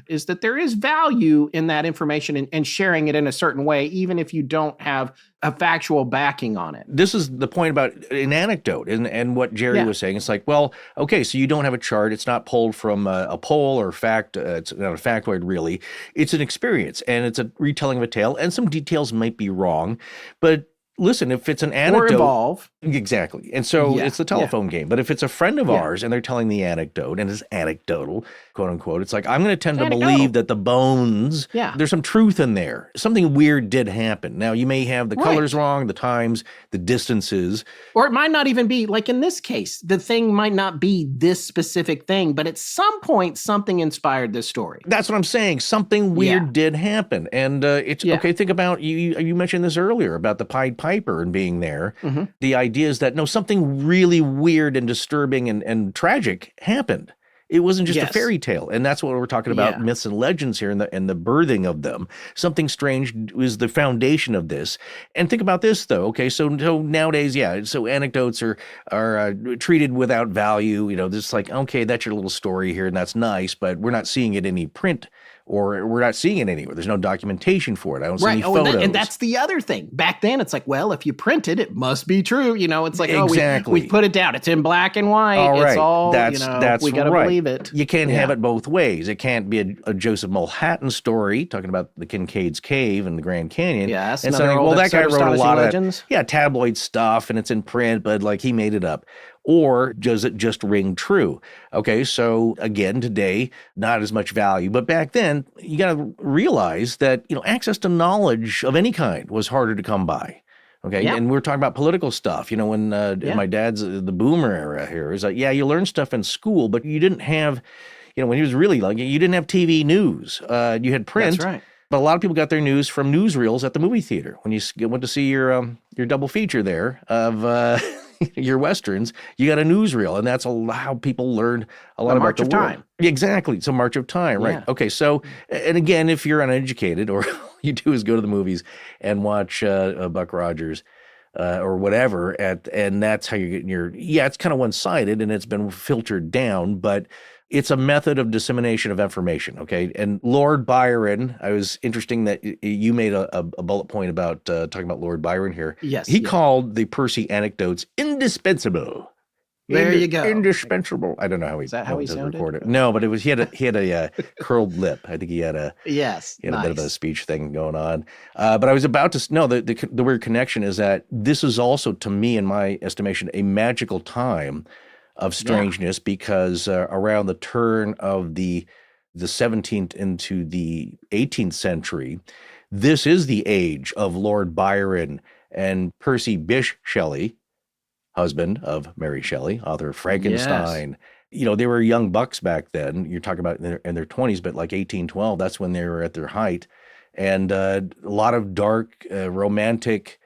is that there is value in that information and sharing it in a certain way, even if you don't have a factual backing on it. This is the point about an anecdote and what Jerry was saying. It's like, well, okay, so you don't have a chart. It's not pulled from a poll or fact. It's not a factoid, really. It's an experience, and it's a retelling of a tale, and some details might be wrong, but listen, if it's an anecdote... Or evolve. Exactly. And so it's the telephone game. But if it's a friend of ours and they're telling the anecdote, and it's anecdotal, quote unquote, it's like, I'm going to tend to believe that the bones, there's some truth in there. Something weird did happen. Now, you may have the colors wrong, the times, the distances. Or it might not even be, like in this case, the thing might not be this specific thing, but at some point, something inspired this story. That's what I'm saying. Something weird did happen. And it's, okay, think about, you mentioned this earlier about the Pied Piper and being there. Mm-hmm. The idea is that, no, something really weird and disturbing and tragic happened. It wasn't just a fairy tale. And that's what we're talking about, myths and legends here and the birthing of them. Something strange was the foundation of this. And think about this, though. Okay, so nowadays, so anecdotes are treated without value. Just like, okay, that's your little story here, and that's nice, but we're not seeing it in any print, or we're not seeing it anywhere. There's no documentation for it. I don't see any photos. And that's the other thing. Back then, it's like, well, if you print it, it must be true. It's like, we put it down. It's in black and white. All right. It's all, that's we got to believe it. You can't have it both ways. It can't be a Joseph Mulhattan story talking about the Kincaid's Cave and the Grand Canyon. Yes. And saying, well, that guy wrote a lot of tabloid stuff, and it's in print, but he made it up. Or does it just ring true? Okay, so again, today, not as much value. But back then, you got to realize that, access to knowledge of any kind was harder to come by. Okay, and we're talking about political stuff. When my dad's the boomer era here, is like, you learn stuff in school, but you didn't have, when he was really young, you didn't have TV news. You had print. That's right. But a lot of people got their news from newsreels at the movie theater when you went to see your double feature there of your Westerns, you got a newsreel, and that's how people learn a lot about the world. March of Time. Exactly. It's a March of Time, right? Yeah. Okay, so, and again, if you're uneducated, or all you do is go to the movies and watch Buck Rogers or whatever, and that's how you're getting it's kind of one-sided, and it's been filtered down, but it's a method of dissemination of information, okay? And Lord Byron, I was interesting that you made a bullet point about talking about Lord Byron here. Yes. He called the Percy anecdotes indispensable. There you go. Indispensable. I don't know how he. Is that how he sounded? Record it. No, but it was he had a curled lip. I think he had a Yes. He had a bit of a speech thing going on. But I was about to the weird connection is that this is also, to me, in my estimation, a magical time of strangeness because around the turn of the 17th into the 18th century, this is the age of Lord Byron and Percy Bysshe Shelley, husband of Mary Shelley, author of Frankenstein. Yes. They were young bucks back then. You're talking about in their 20s, but like 1812, that's when they were at their height. And a lot of dark, romantic,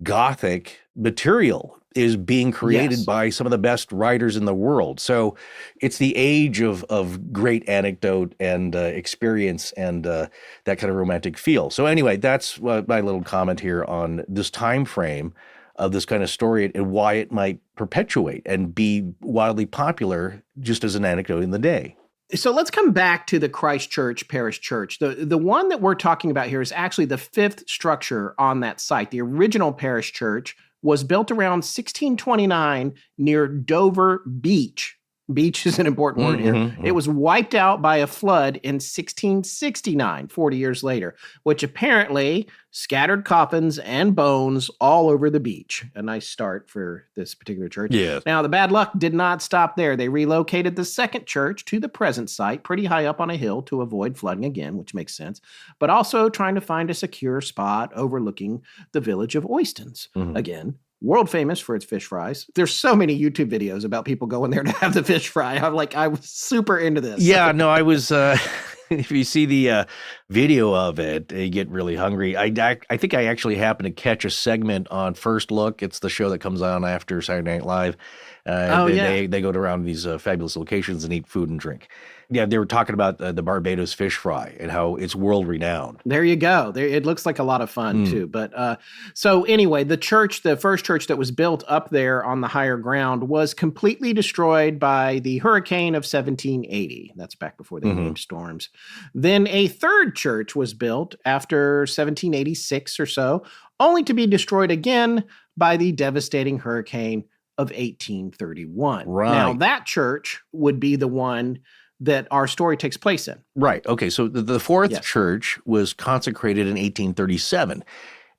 gothic material is being created by some of the best writers in the world. So it's the age of great anecdote and experience and that kind of romantic feel. So anyway, that's my little comment here on this time frame of this kind of story and why it might perpetuate and be wildly popular just as an anecdote in the day. So let's come back to the Christ Church Parish Church. The one that we're talking about here is actually the fifth structure on that site. The original parish church was built around 1629 near Dover Beach. Beach is an important word here. Mm-hmm. It was wiped out by a flood in 1669, 40 years later, which apparently scattered coffins and bones all over the beach. A nice start for this particular church. Yes. Now, the bad luck did not stop there. They relocated the second church to the present site, pretty high up on a hill to avoid flooding again, which makes sense, but also trying to find a secure spot overlooking the village of Oystons. Mm-hmm. Again, world famous for its fish fries. There's so many YouTube videos about people going there to have the fish fry. I was super into this. Yeah, no, I was, if you see the video of it, you get really hungry. I think I actually happened to catch a segment on First Look. It's the show that comes on after Saturday Night Live. They go around these fabulous locations and eat food and drink. Yeah, they were talking about the Barbados fish fry and how it's world renowned. There you go. It looks like a lot of fun too. But so anyway, the first church that was built up there on the higher ground was completely destroyed by the hurricane of 1780. That's back before they named storms. Then a third church was built after 1786 or so, only to be destroyed again by the devastating hurricane of 1831. Right. Now that church would be the one that our story takes place in. Right. Okay. So the fourth church was consecrated in 1837,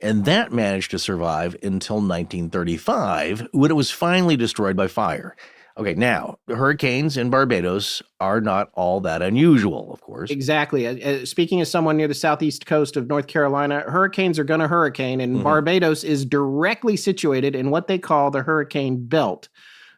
and that managed to survive until 1935, when it was finally destroyed by fire. Okay. Now, the hurricanes in Barbados are not all that unusual, of course. Exactly. Speaking as someone near the southeast coast of North Carolina, hurricanes are going to hurricane, and Barbados is directly situated in what they call the hurricane belt.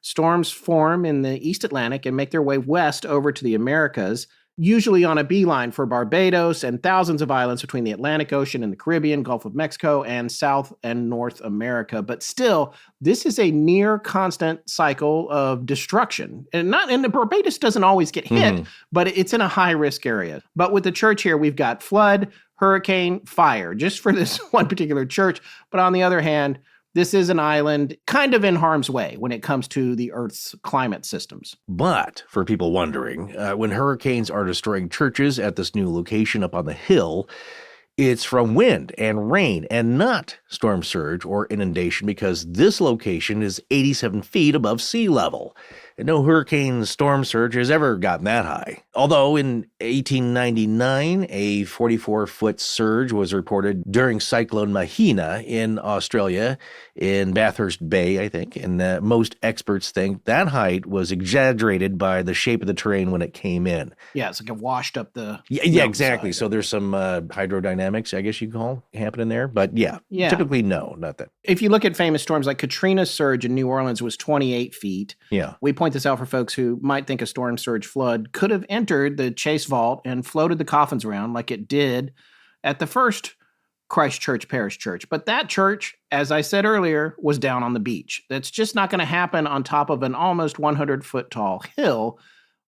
Storms form in the East Atlantic and make their way west over to the Americas, usually on a beeline for Barbados and thousands of islands between the Atlantic Ocean and the Caribbean, Gulf of Mexico, and South and North America. But still, this is a near constant cycle of destruction. And Barbados doesn't always get hit, but it's in a high-risk area. But with the church here, we've got flood, hurricane, fire, just for this one particular church. But on the other hand, this is an island kind of in harm's way when it comes to the Earth's climate systems. But for people wondering, when hurricanes are destroying churches at this new location up on the hill, it's from wind and rain and not storm surge or inundation, because this location is 87 feet above sea level. And no hurricane storm surge has ever gotten that high. Although in 1899, a 44-foot surge was reported during Cyclone Mahina in Australia, in Bathurst Bay, I think. And most experts think that height was exaggerated by the shape of the terrain when it came in. Yeah, it's like it washed up the... Yeah, exactly. So there's some hydrodynamics, I guess you call, happening there. But yeah, typically no, not that. If you look at famous storms, like Katrina's surge in New Orleans was 28 feet. Yeah. We point this out for folks who might think a storm surge flood could have entered the Chase Vault and floated the coffins around like it did at the first Christ Church Parish Church. But that church, as I said earlier, was down on the beach. That's just not going to happen on top of an almost 100-foot tall hill.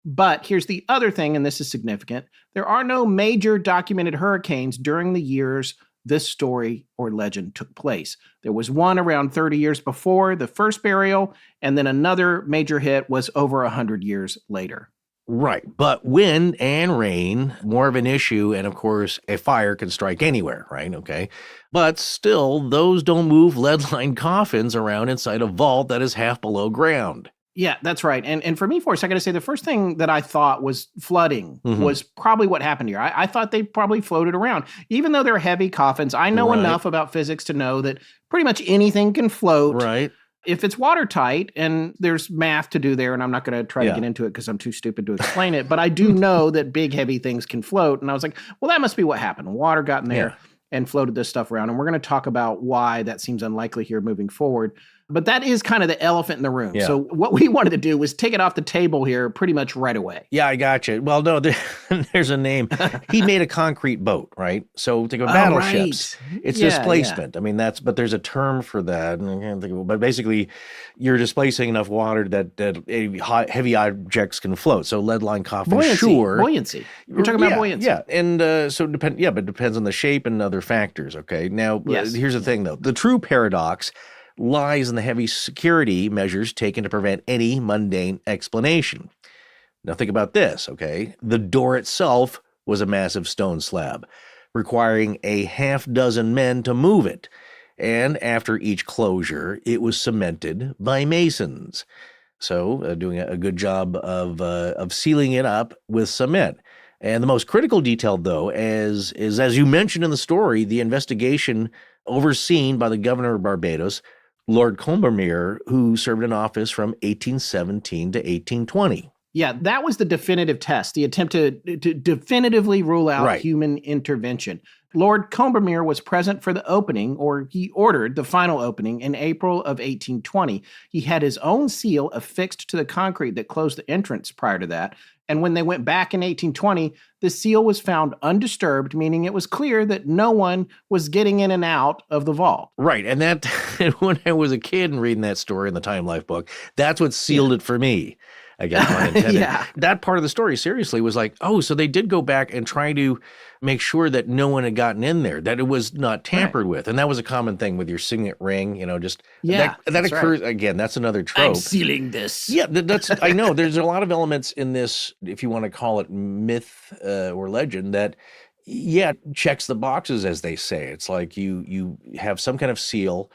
But here's the other thing, and this is significant. There are no major documented hurricanes during the years this story or legend took place. There was one around 30 years before the first burial, and then another major hit was over 100 years later. Right. But wind and rain, more of an issue. And of course, a fire can strike anywhere, right? Okay. But still, those don't move lead-lined coffins around inside a vault that is half below ground. Yeah, that's right. And for me, Forrest, I got to say, the first thing that I thought was flooding was probably what happened here. I thought they probably floated around. Even though they're heavy coffins, I know enough about physics to know that pretty much anything can float. Right. If it's watertight, and there's math to do there, and I'm not going to try to get into it because I'm too stupid to explain it, but I do know that big, heavy things can float. And I was like, well, that must be what happened. Water got in there and floated this stuff around. And we're going to talk about why that seems unlikely here moving forward. But that is kind of the elephant in the room. Yeah. So what we wanted to do was take it off the table here pretty much right away. Yeah, I got you. Well, no, there's a name. He made a concrete boat, right? So think of battleships. It's displacement. I mean, but there's a term for that. And I can't think of it. But basically, you're displacing enough water that heavy objects can float. So lead-lined coffins, Buoyancy. We're talking about buoyancy. Yeah, and but it depends on the shape and other factors, okay? Now, here's the thing, though. The true paradox lies in the heavy security measures taken to prevent any mundane explanation. Now think about this, okay? The door itself was a massive stone slab, requiring a half dozen men to move it. And after each closure, it was cemented by masons. So doing a good job of sealing it up with cement. And the most critical detail, though, is as you mentioned in the story, the investigation overseen by the governor of Barbados, Lord Combermere, who served in office from 1817 to 1820. Yeah, that was the definitive test, the attempt to definitively rule out human intervention. Lord Combermere was present for the opening, or he ordered the final opening, in April of 1820. He had his own seal affixed to the concrete that closed the entrance prior to that. And when they went back in 1820, the seal was found undisturbed, meaning it was clear that no one was getting in and out of the vault. Right. And that, when I was a kid and reading that story in the Time Life book, that's what sealed it for me. I guess pun intended. That part of the story seriously was like, oh, so they did go back and try to make sure that no one had gotten in there, that it was not tampered with. And that was a common thing with your signet ring, just that occurs again. That's another trope. I'm sealing this. Yeah, that's I know. There's a lot of elements in this, if you want to call it myth or legend, that checks the boxes, as they say. It's like you have some kind of seal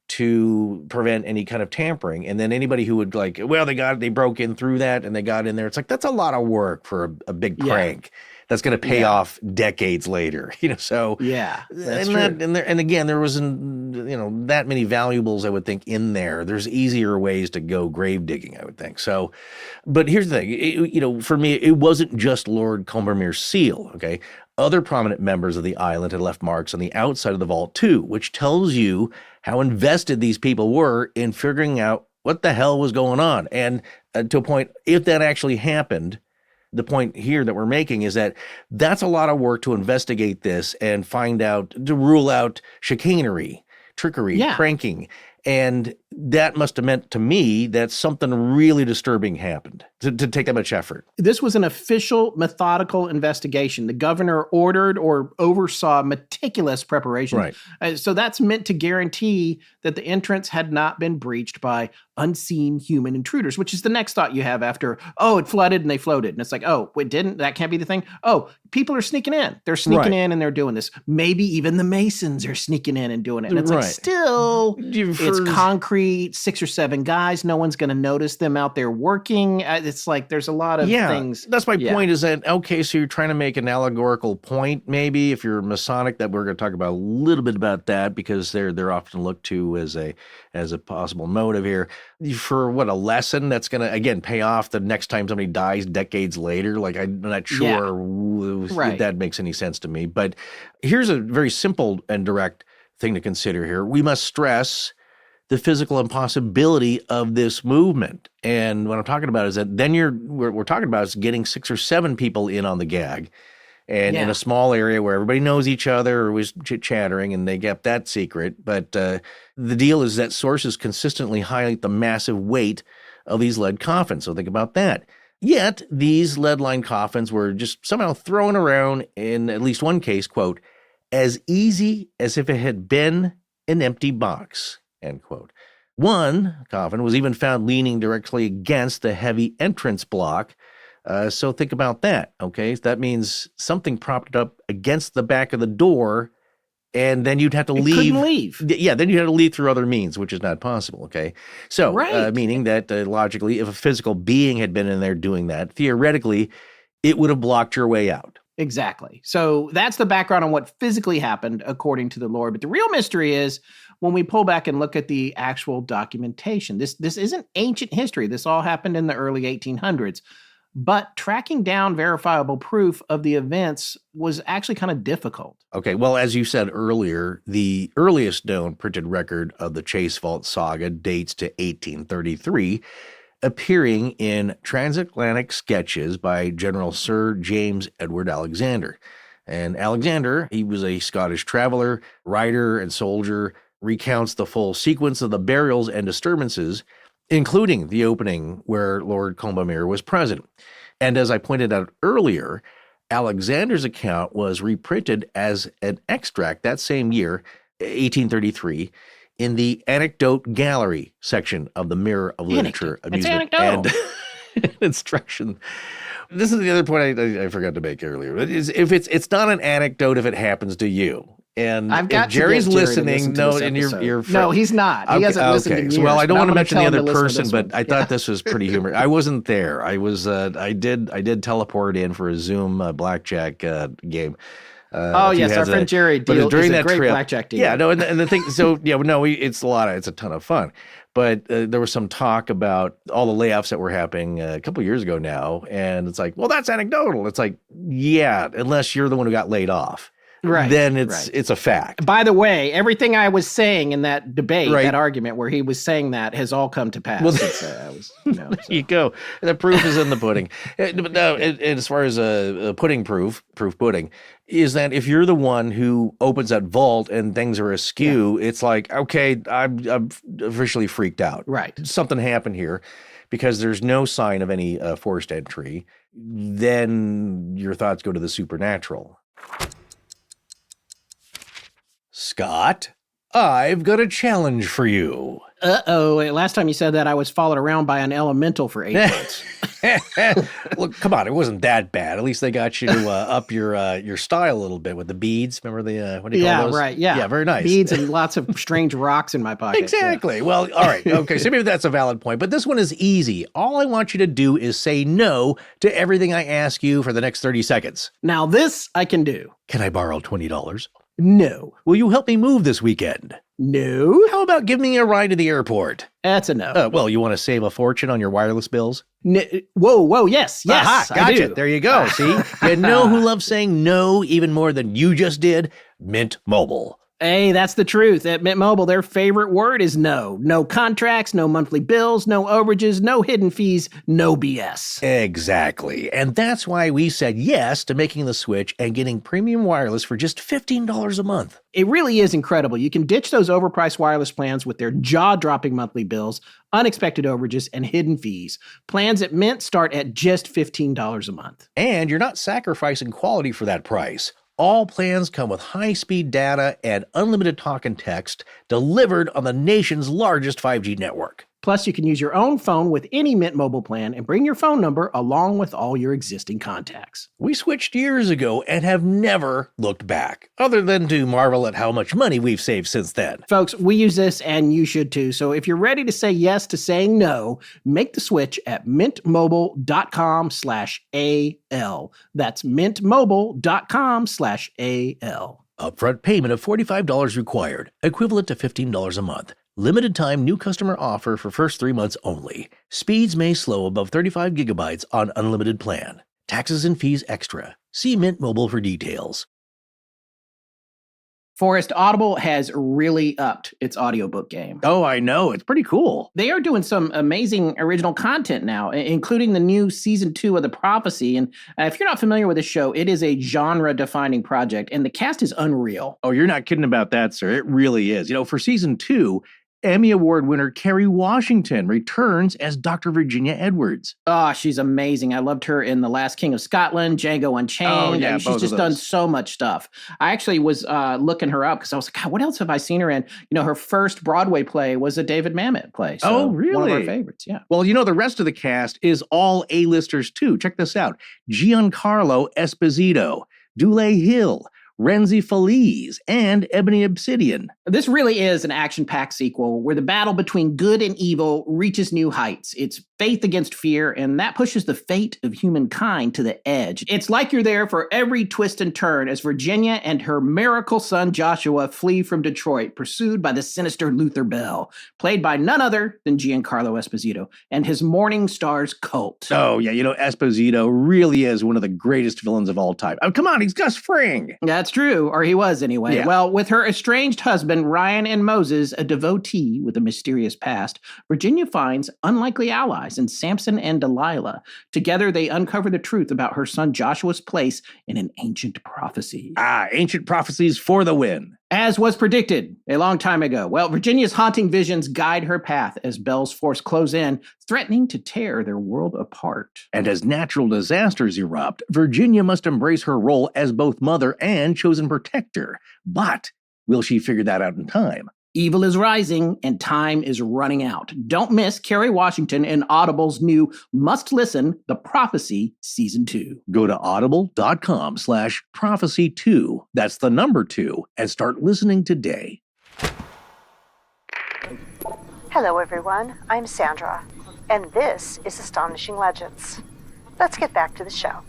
to prevent any kind of tampering. And then anybody who would they broke in through that and they got in there. It's like, that's a lot of work for a big prank that's going to pay off decades later, so. Yeah, that's true. And again, there wasn't, that many valuables, I would think, in there. There's easier ways to go grave digging, I would think. So, but here's the thing, for me, it wasn't just Lord Combermere's seal, okay? Other prominent members of the island had left marks on the outside of the vault too, which tells you how invested these people were in figuring out what the hell was going on. And to a point, if that actually happened, the point here that we're making is that that's a lot of work to investigate this and to rule out chicanery, trickery, pranking. And that must have meant to me that something really disturbing happened to take that much effort. This was an official, methodical investigation. The governor ordered or oversaw meticulous preparation. Right. So that's meant to guarantee that the entrance had not been breached by unseen human intruders, which is the next thought you have after, it flooded and they floated. And it's like, it didn't? That can't be the thing. Oh, people are sneaking in. They're sneaking in and they're doing this. Maybe even the Masons are sneaking in and doing it. And it's like, still, it's concrete, 6 or 7 guys. No one's going to notice them out there working. It's like there's a lot of things. That's my point is that, okay, so you're trying to make an allegorical point, maybe, if you're Masonic, that we're going to talk about a little bit about that because they're often looked to as a possible motive here. For a lesson that's going to, again, pay off the next time somebody dies decades later. Like, I'm not sure if that makes any sense to me. But here's a very simple and direct thing to consider here. We must stress the physical impossibility of this movement. And what I'm talking about is that then we're talking about is getting 6 or 7 people in on the gag. And in Yeah. a small area where everybody knows each other or was chit-chattering, and they kept that secret. But the deal is that sources consistently highlight the massive weight of these lead coffins. So think about that. Yet, these lead-lined coffins were just somehow thrown around in at least one case, quote, as easy as if it had been an empty box, end quote. One coffin was even found leaning directly against the heavy entrance block. So think about that, okay? That means something propped it up against the back of the door, and then you'd have to leave. Couldn't leave. Yeah, then you had to leave through other means, which is not possible, okay? So, Right. meaning that logically, if a physical being had been in there doing that, theoretically, it would have blocked your way out. Exactly. So that's the background on what physically happened according to the Lord. But the real mystery is when we pull back and look at the actual documentation. This isn't ancient history. This all happened in the early 1800s. But tracking down verifiable proof of the events was actually kind of difficult. Okay, well, as you said earlier, the earliest known printed record of the Chase Vault saga dates to 1833, appearing in Transatlantic Sketches by General Sir James Edward Alexander. And Alexander, he was a Scottish traveler, writer, and soldier, recounts the full sequence of the burials and disturbances, including the opening where Lord Combermere was present. And as I pointed out earlier, Alexander's account was reprinted as an extract that same year, 1833, in the Anecdote Gallery section of the Mirror of Literature, Amusement, and Instruction. This is the other point I forgot to make earlier. If it's not an anecdote if it happens to you. And I've got if Jerry's to get Jerry to listening, listen to no, this and episode. you're No, he's not. He hasn't listened in years. So, well, I don't but want to I'm mention the tell him other to listen to person, this but one. I thought this was pretty humorous. I wasn't there. I was. I did teleport in for a Zoom blackjack game. Oh yes, our friend Jerry but deal during is a that great trip, blackjack deal. Yeah, no, and the thing. So yeah, no, it's a ton of fun. But there was some talk about all the layoffs that were happening a couple of years ago now, and it's like, well, that's anecdotal. It's like, yeah, unless you're the one who got laid off. Right. Then it's a fact. By the way, everything I was saying in that debate, Right. that argument where he was saying that has all come to pass. Well, There you go. The proof is in the pudding. But no, and as far as pudding proof pudding, is that if you're the one who opens that vault and things are askew, it's like, okay, I'm officially freaked out. Right. Something happened here because there's no sign of any forced entry. Then your thoughts go to the supernatural. Scott, I've got a challenge for you. Uh-oh. Last time you said that, I was followed around by an elemental for 8 months. Look, come on, it wasn't that bad. At least they got you to up your style a little bit with the beads. Remember the what do you call those? Yeah, right. Yeah. Yeah, very nice. Beads and lots of strange rocks in my pocket. Exactly. Well, all right. Okay, so maybe that's a valid point, but this one is easy. All I want you to do is say no to everything I ask you for the next 30 seconds. Now this I can do. Can I borrow $20? No. Will you help me move this weekend? No. How about giving me a ride to the airport? That's a no. Well, you want to save a fortune on your wireless bills? Whoa, yes, Aha, I gotcha. do. There you go. See? You know who loves saying no even more than you just did? Mint Mobile. Hey, that's the truth. At Mint Mobile, their favorite word is no. No contracts, no monthly bills, no overages, no hidden fees, no BS. Exactly. And that's why we said yes to making the switch and getting premium wireless for just $15 a month. It really is incredible. You can ditch those overpriced wireless plans with their jaw-dropping monthly bills, unexpected overages, and hidden fees. Plans at Mint start at just $15 a month. And you're not sacrificing quality for that price. All plans come with high-speed data and unlimited talk and text delivered on the nation's largest 5G network. Plus, you can use your own phone with any Mint Mobile plan and bring your phone number along with all your existing contacts. We switched years ago and have never looked back, other than to marvel at how much money we've saved since then. Folks, we use this and you should too. So if you're ready to say yes to saying no, make the switch at mintmobile.com/AL. That's mintmobile.com/AL. Upfront payment of $45 required, equivalent to $15 a month. Limited time new customer offer for first 3 months only. Speeds may slow above 35 gigabytes on unlimited plan. Taxes and fees extra. See Mint Mobile for details. Forrest, Audible has really upped its audiobook game. Oh, I know. It's pretty cool. They are doing some amazing original content now, including the new season 2 of The Prophecy. And if you're not familiar with the show, it is a genre-defining project, and the cast is unreal. Oh, you're not kidding about that, sir. It really is. For season 2, Emmy Award winner Kerry Washington returns as Dr. Virginia Edwards. Oh, she's amazing. I loved her in The Last King of Scotland, Django Unchained. Oh, yeah, she's just done so much stuff. I actually was looking her up because I was like, God, what else have I seen her in? Her first Broadway play was a David Mamet play. So oh, really? One of our favorites, yeah. Well, the rest of the cast is all A-listers, too. Check this out. Giancarlo Esposito, Dule Hill, Renzi Feliz, and Ebony Obsidian. This really is an action-packed sequel where the battle between good and evil reaches new heights. It's faith against fear, and that pushes the fate of humankind to the edge. It's like you're there for every twist and turn as Virginia and her miracle son Joshua flee from Detroit, pursued by the sinister Luther Bell, played by none other than Giancarlo Esposito and his Morning Stars cult. Oh, yeah, Esposito really is one of the greatest villains of all time. Oh, come on, he's Gus Fring. That's true, or he was anyway. Yeah. Well, with her estranged husband, Ryan and Moses, a devotee with a mysterious past, Virginia finds unlikely allies in Samson and Delilah. Together, they uncover the truth about her son Joshua's place in an ancient prophecy. Ancient prophecies for the win. As was predicted a long time ago. Well, Virginia's haunting visions guide her path as Bell's force close in, threatening to tear their world apart. And as natural disasters erupt, Virginia must embrace her role as both mother and chosen protector. But will she figure that out in time? Evil is rising and time is running out. Don't miss Kerry Washington and Audible's new must-listen, The Prophecy Season 2. Go to audible.com/prophecy2. That's the number 2, and start listening today. Hello, everyone. I'm Sandra, and this is Astonishing Legends. Let's get back to the show.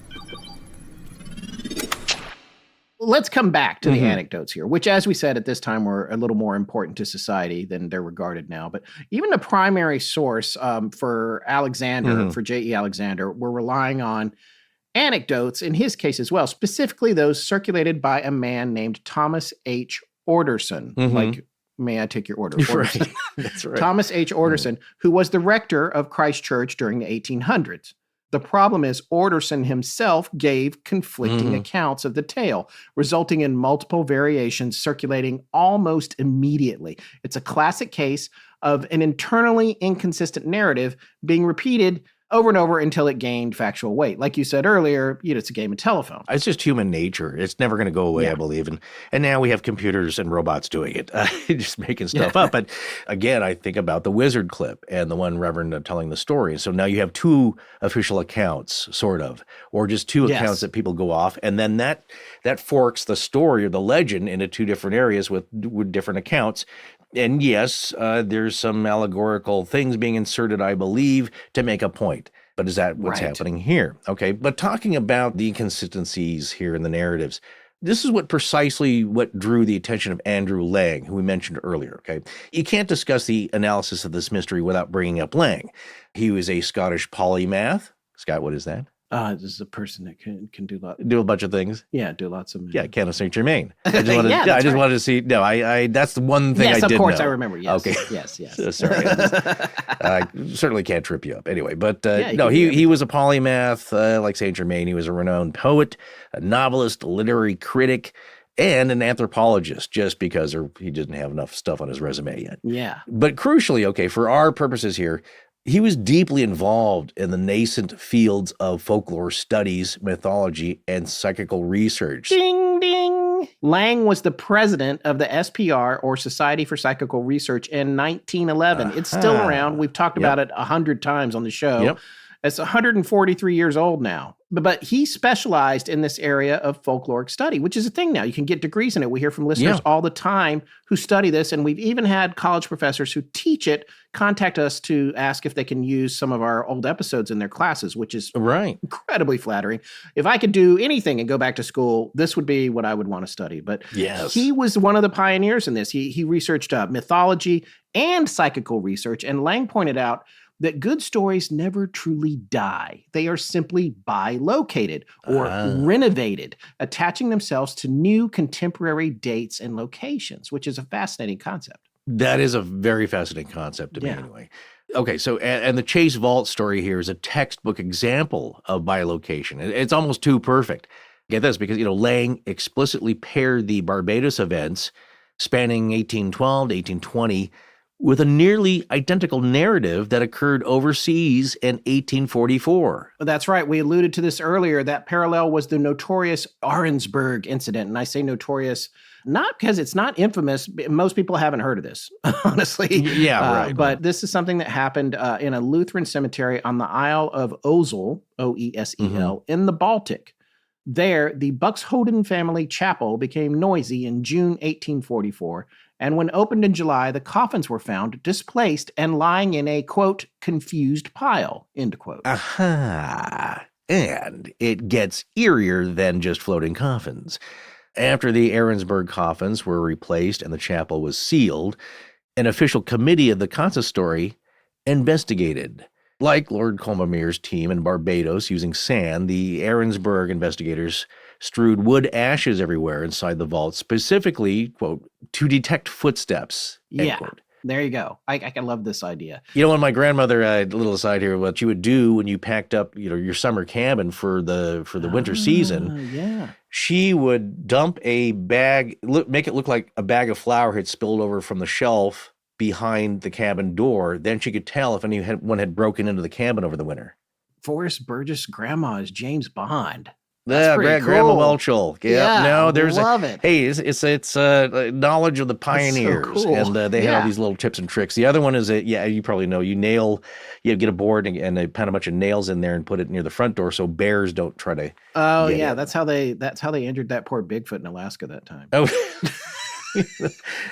Let's come back to the anecdotes here, which, as we said, at this time were a little more important to society than they're regarded now. But even the primary source for Alexander, for J.E. Alexander, we're relying on anecdotes, in his case as well, specifically those circulated by a man named Thomas H. Orderson. Like, may I take your order? Right. That's right. Thomas H. Orderson, who was the rector of Christ Church during the 1800s. The problem is Orderson himself gave conflicting accounts of the tale, resulting in multiple variations circulating almost immediately. It's a classic case of an internally inconsistent narrative being repeated over and over until it gained factual weight. Like you said earlier, it's a game of telephone. It's just human nature. It's never going to go away, I believe. And now we have computers and robots doing it, just making stuff up. But again, I think about the wizard clip and the one Reverend telling the story. So now you have 2 official accounts, sort of, or just 2 accounts that people go off. And then that forks the story or the legend into 2 different areas with different accounts. And yes, there's some allegorical things being inserted, I believe, to make a point. But is that what's happening here? Okay, but talking about the inconsistencies here in the narratives, this is precisely what drew the attention of Andrew Lang, who we mentioned earlier, okay? You can't discuss the analysis of this mystery without bringing up Lang. He was a Scottish polymath. Scott, what is that? This is a person that can do Do a bunch of things. Yeah, do lots of. Yeah, Canon Saint Germain. I just wanted to see. No, I. That's the one thing I did know. Yes, of course, I remember. Yes. Okay. Yes. Sorry, I certainly can't trip you up. Anyway, but he was a polymath like Saint Germain. He was a renowned poet, a novelist, a literary critic, and an anthropologist, just because he didn't have enough stuff on his resume yet. Yeah. But crucially, for our purposes here, he was deeply involved in the nascent fields of folklore studies, mythology, and psychical research. Ding, ding. Lang was the president of the SPR, or Society for Psychical Research, in 1911. It's still around. We've talked about it 100 times on the show. Yep. It's 143 years old now. But he specialized in this area of folkloric study, which is a thing now. You can get degrees in it. We hear from listeners all the time who study this, and we've even had college professors who teach it contact us to ask if they can use some of our old episodes in their classes, which is incredibly flattering. If I could do anything and go back to school, this would be what I would want to study. But he was one of the pioneers in this. He researched mythology and psychical research, and Lang pointed out that good stories never truly die. They are simply bilocated or renovated, attaching themselves to new contemporary dates and locations, which is a fascinating concept. That is a very fascinating concept to me anyway. Okay, so, and the Chase Vault story here is a textbook example of bilocation. It's almost too perfect. Get this, because, Lang explicitly paired the Barbados events spanning 1812 to 1820 with a nearly identical narrative that occurred overseas in 1844. That's right. We alluded to this earlier. That parallel was the notorious Arensberg incident. And I say notorious not because it's not infamous. Most people haven't heard of this, honestly. Yeah, right. But this is something that happened in a Lutheran cemetery on the Isle of Oesel, Oesel, in the Baltic. There, the Buxhoden family chapel became noisy in June 1844, and when opened in July, the coffins were found displaced and lying in a, quote, confused pile, end quote. Aha. And it gets eerier than just floating coffins. After the Arensberg coffins were replaced and the chapel was sealed, an official committee of the consistory investigated. Like Lord Combermere's team in Barbados using sand, the Arensberg investigators strewed wood ashes everywhere inside the vault, specifically, quote, to detect footsteps, end quote. There you go. I love this idea. When my grandmother, a little aside here, what you would do when you packed up, your summer cabin for the winter season, she would dump a bag, make it look like a bag of flour had spilled over from the shelf behind the cabin door. Then she could tell if anyone had broken into the cabin over the winter. Forrest Burgess' grandma is James Bond. Grandma Welchel. Love it. Hey, it's knowledge of the pioneers, so cool. And they had all these little tips and tricks. The other one is you probably know, you get a board and they pound a bunch of nails in there and put it near the front door so bears don't try to. Oh yeah, that's how they injured that poor Bigfoot in Alaska that time. Oh.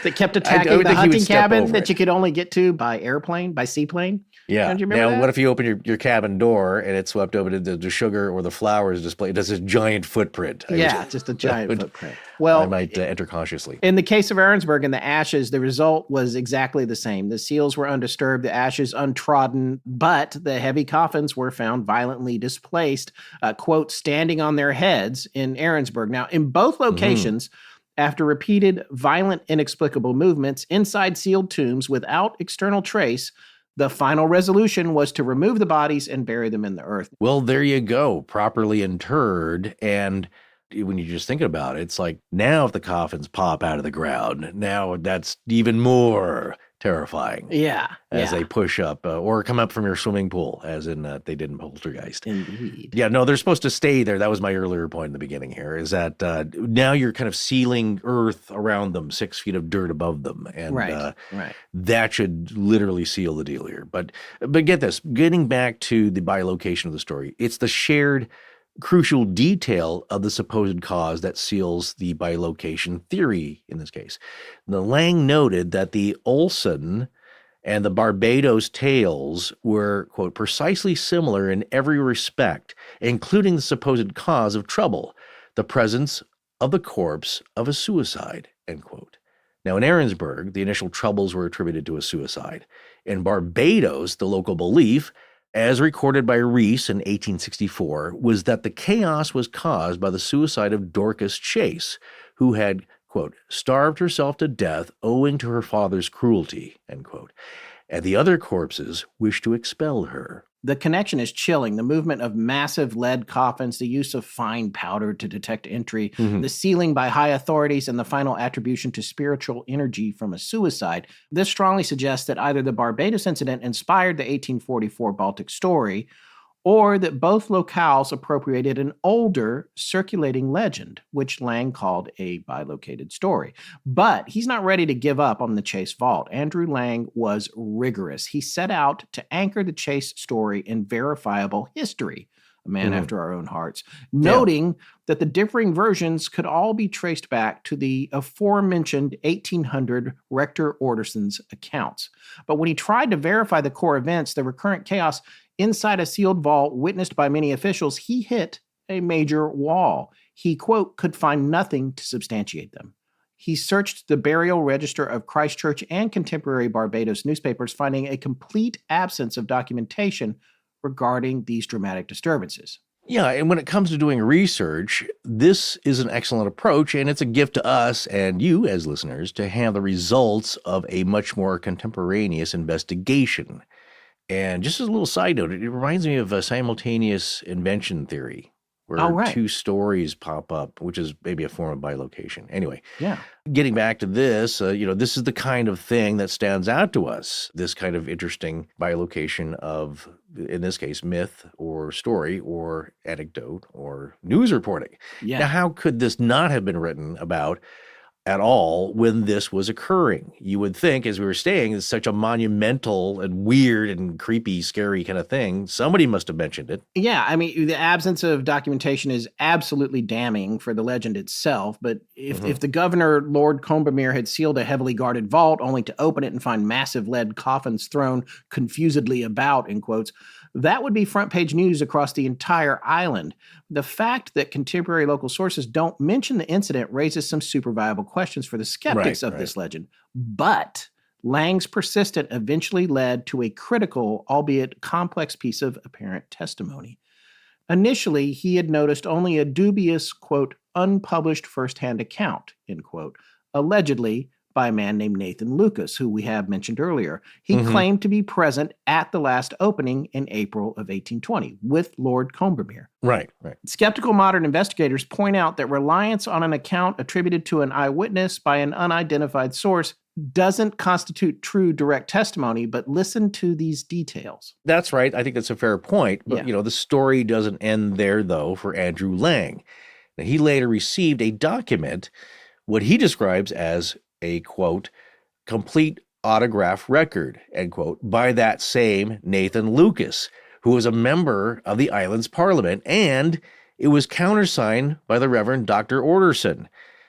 They kept attacking the hunting cabin that you could only get to by seaplane. Yeah. Don't you remember that? What if you open your cabin door and it's swept over to the sugar or the flowers displayed? It does a giant footprint. Just a giant footprint. Well, I might enter cautiously. In the case of Arensberg and the ashes, the result was exactly the same. The seals were undisturbed, the ashes untrodden, but the heavy coffins were found violently displaced, quote, standing on their heads in Arensberg. Now, in both locations, after repeated violent, inexplicable movements inside sealed tombs without external trace, the final resolution was to remove the bodies and bury them in the earth. Well, there you go, properly interred. And when you just think about it, it's like now if the coffins pop out of the ground, now that's even more terrifying. As they push up or come up from your swimming pool, as in they did in Poltergeist. Indeed. Yeah, no, they're supposed to stay there. That was my earlier point in the beginning here, is that now you're kind of sealing earth around them, 6 feet of dirt above them. And that should literally seal the deal here. But get this, getting back to the bilocation of the story, it's the shared crucial detail of the supposed cause that seals the bilocation theory in this case. The Lang noted that the Olson and the Barbados tales were, quote, precisely similar in every respect, including the supposed cause of trouble, the presence of the corpse of a suicide, end quote. Now, in Arensberg, the initial troubles were attributed to a suicide. In Barbados, the local belief, as recorded by Rees in 1864, was that the chaos was caused by the suicide of Dorcas Chase, who had, quote, starved herself to death owing to her father's cruelty, end quote, and the other corpses wished to expel her. The connection is chilling. The movement of massive lead coffins, the use of fine powder to detect entry, the sealing by high authorities, and the final attribution to spiritual energy from a suicide. This strongly suggests that either the Barbados incident inspired the 1844 Baltic story, or that both locales appropriated an older circulating legend, which Lang called a bilocated story. But he's not ready to give up on the Chase Vault. Andrew Lang was rigorous. He set out to anchor the Chase story in verifiable history, a man after our own hearts, noting that the differing versions could all be traced back to the aforementioned 1800 Rector Orderson's accounts. But when he tried to verify the core events, the recurrent chaos inside a sealed vault witnessed by many officials, he hit a major wall. He, quote, could find nothing to substantiate them. He searched the burial register of Christ Church and contemporary Barbados newspapers, finding a complete absence of documentation regarding these dramatic disturbances. Yeah, and when it comes to doing research, this is an excellent approach, and it's a gift to us and you as listeners to have the results of a much more contemporaneous investigation. And just as a little side note, it reminds me of a simultaneous invention theory, where two stories pop up, which is maybe a form of bilocation. Anyway, getting back to this, this is the kind of thing that stands out to us, this kind of interesting bilocation of, in this case, myth or story or anecdote or news reporting. Yeah. Now, how could this not have been written about at all when this was occurring? You would think, as we were saying, it's such a monumental and weird and creepy, scary kind of thing. Somebody must have mentioned it. Yeah, I mean, the absence of documentation is absolutely damning for the legend itself. But if the governor, Lord Combermere, had sealed a heavily guarded vault only to open it and find massive lead coffins thrown confusedly about, in quotes, that would be front page news across the entire island. The fact that contemporary local sources don't mention the incident raises some super viable questions for the skeptics of this legend. But Lang's persistence eventually led to a critical, albeit complex piece of apparent testimony. Initially, he had noticed only a dubious, quote, unpublished firsthand account, end quote, allegedly by a man named Nathan Lucas, who we have mentioned earlier. He claimed to be present at the last opening in April of 1820 with Lord Combermere. Right. Skeptical modern investigators point out that reliance on an account attributed to an eyewitness by an unidentified source doesn't constitute true direct testimony, but listen to these details. That's right. I think that's a fair point. But, the story doesn't end there, though, for Andrew Lang. Now, he later received a document, what he describes as a, quote, complete autograph record, end quote, by that same Nathan Lucas, who was a member of the island's parliament, and it was countersigned by the Reverend Dr. Orderson.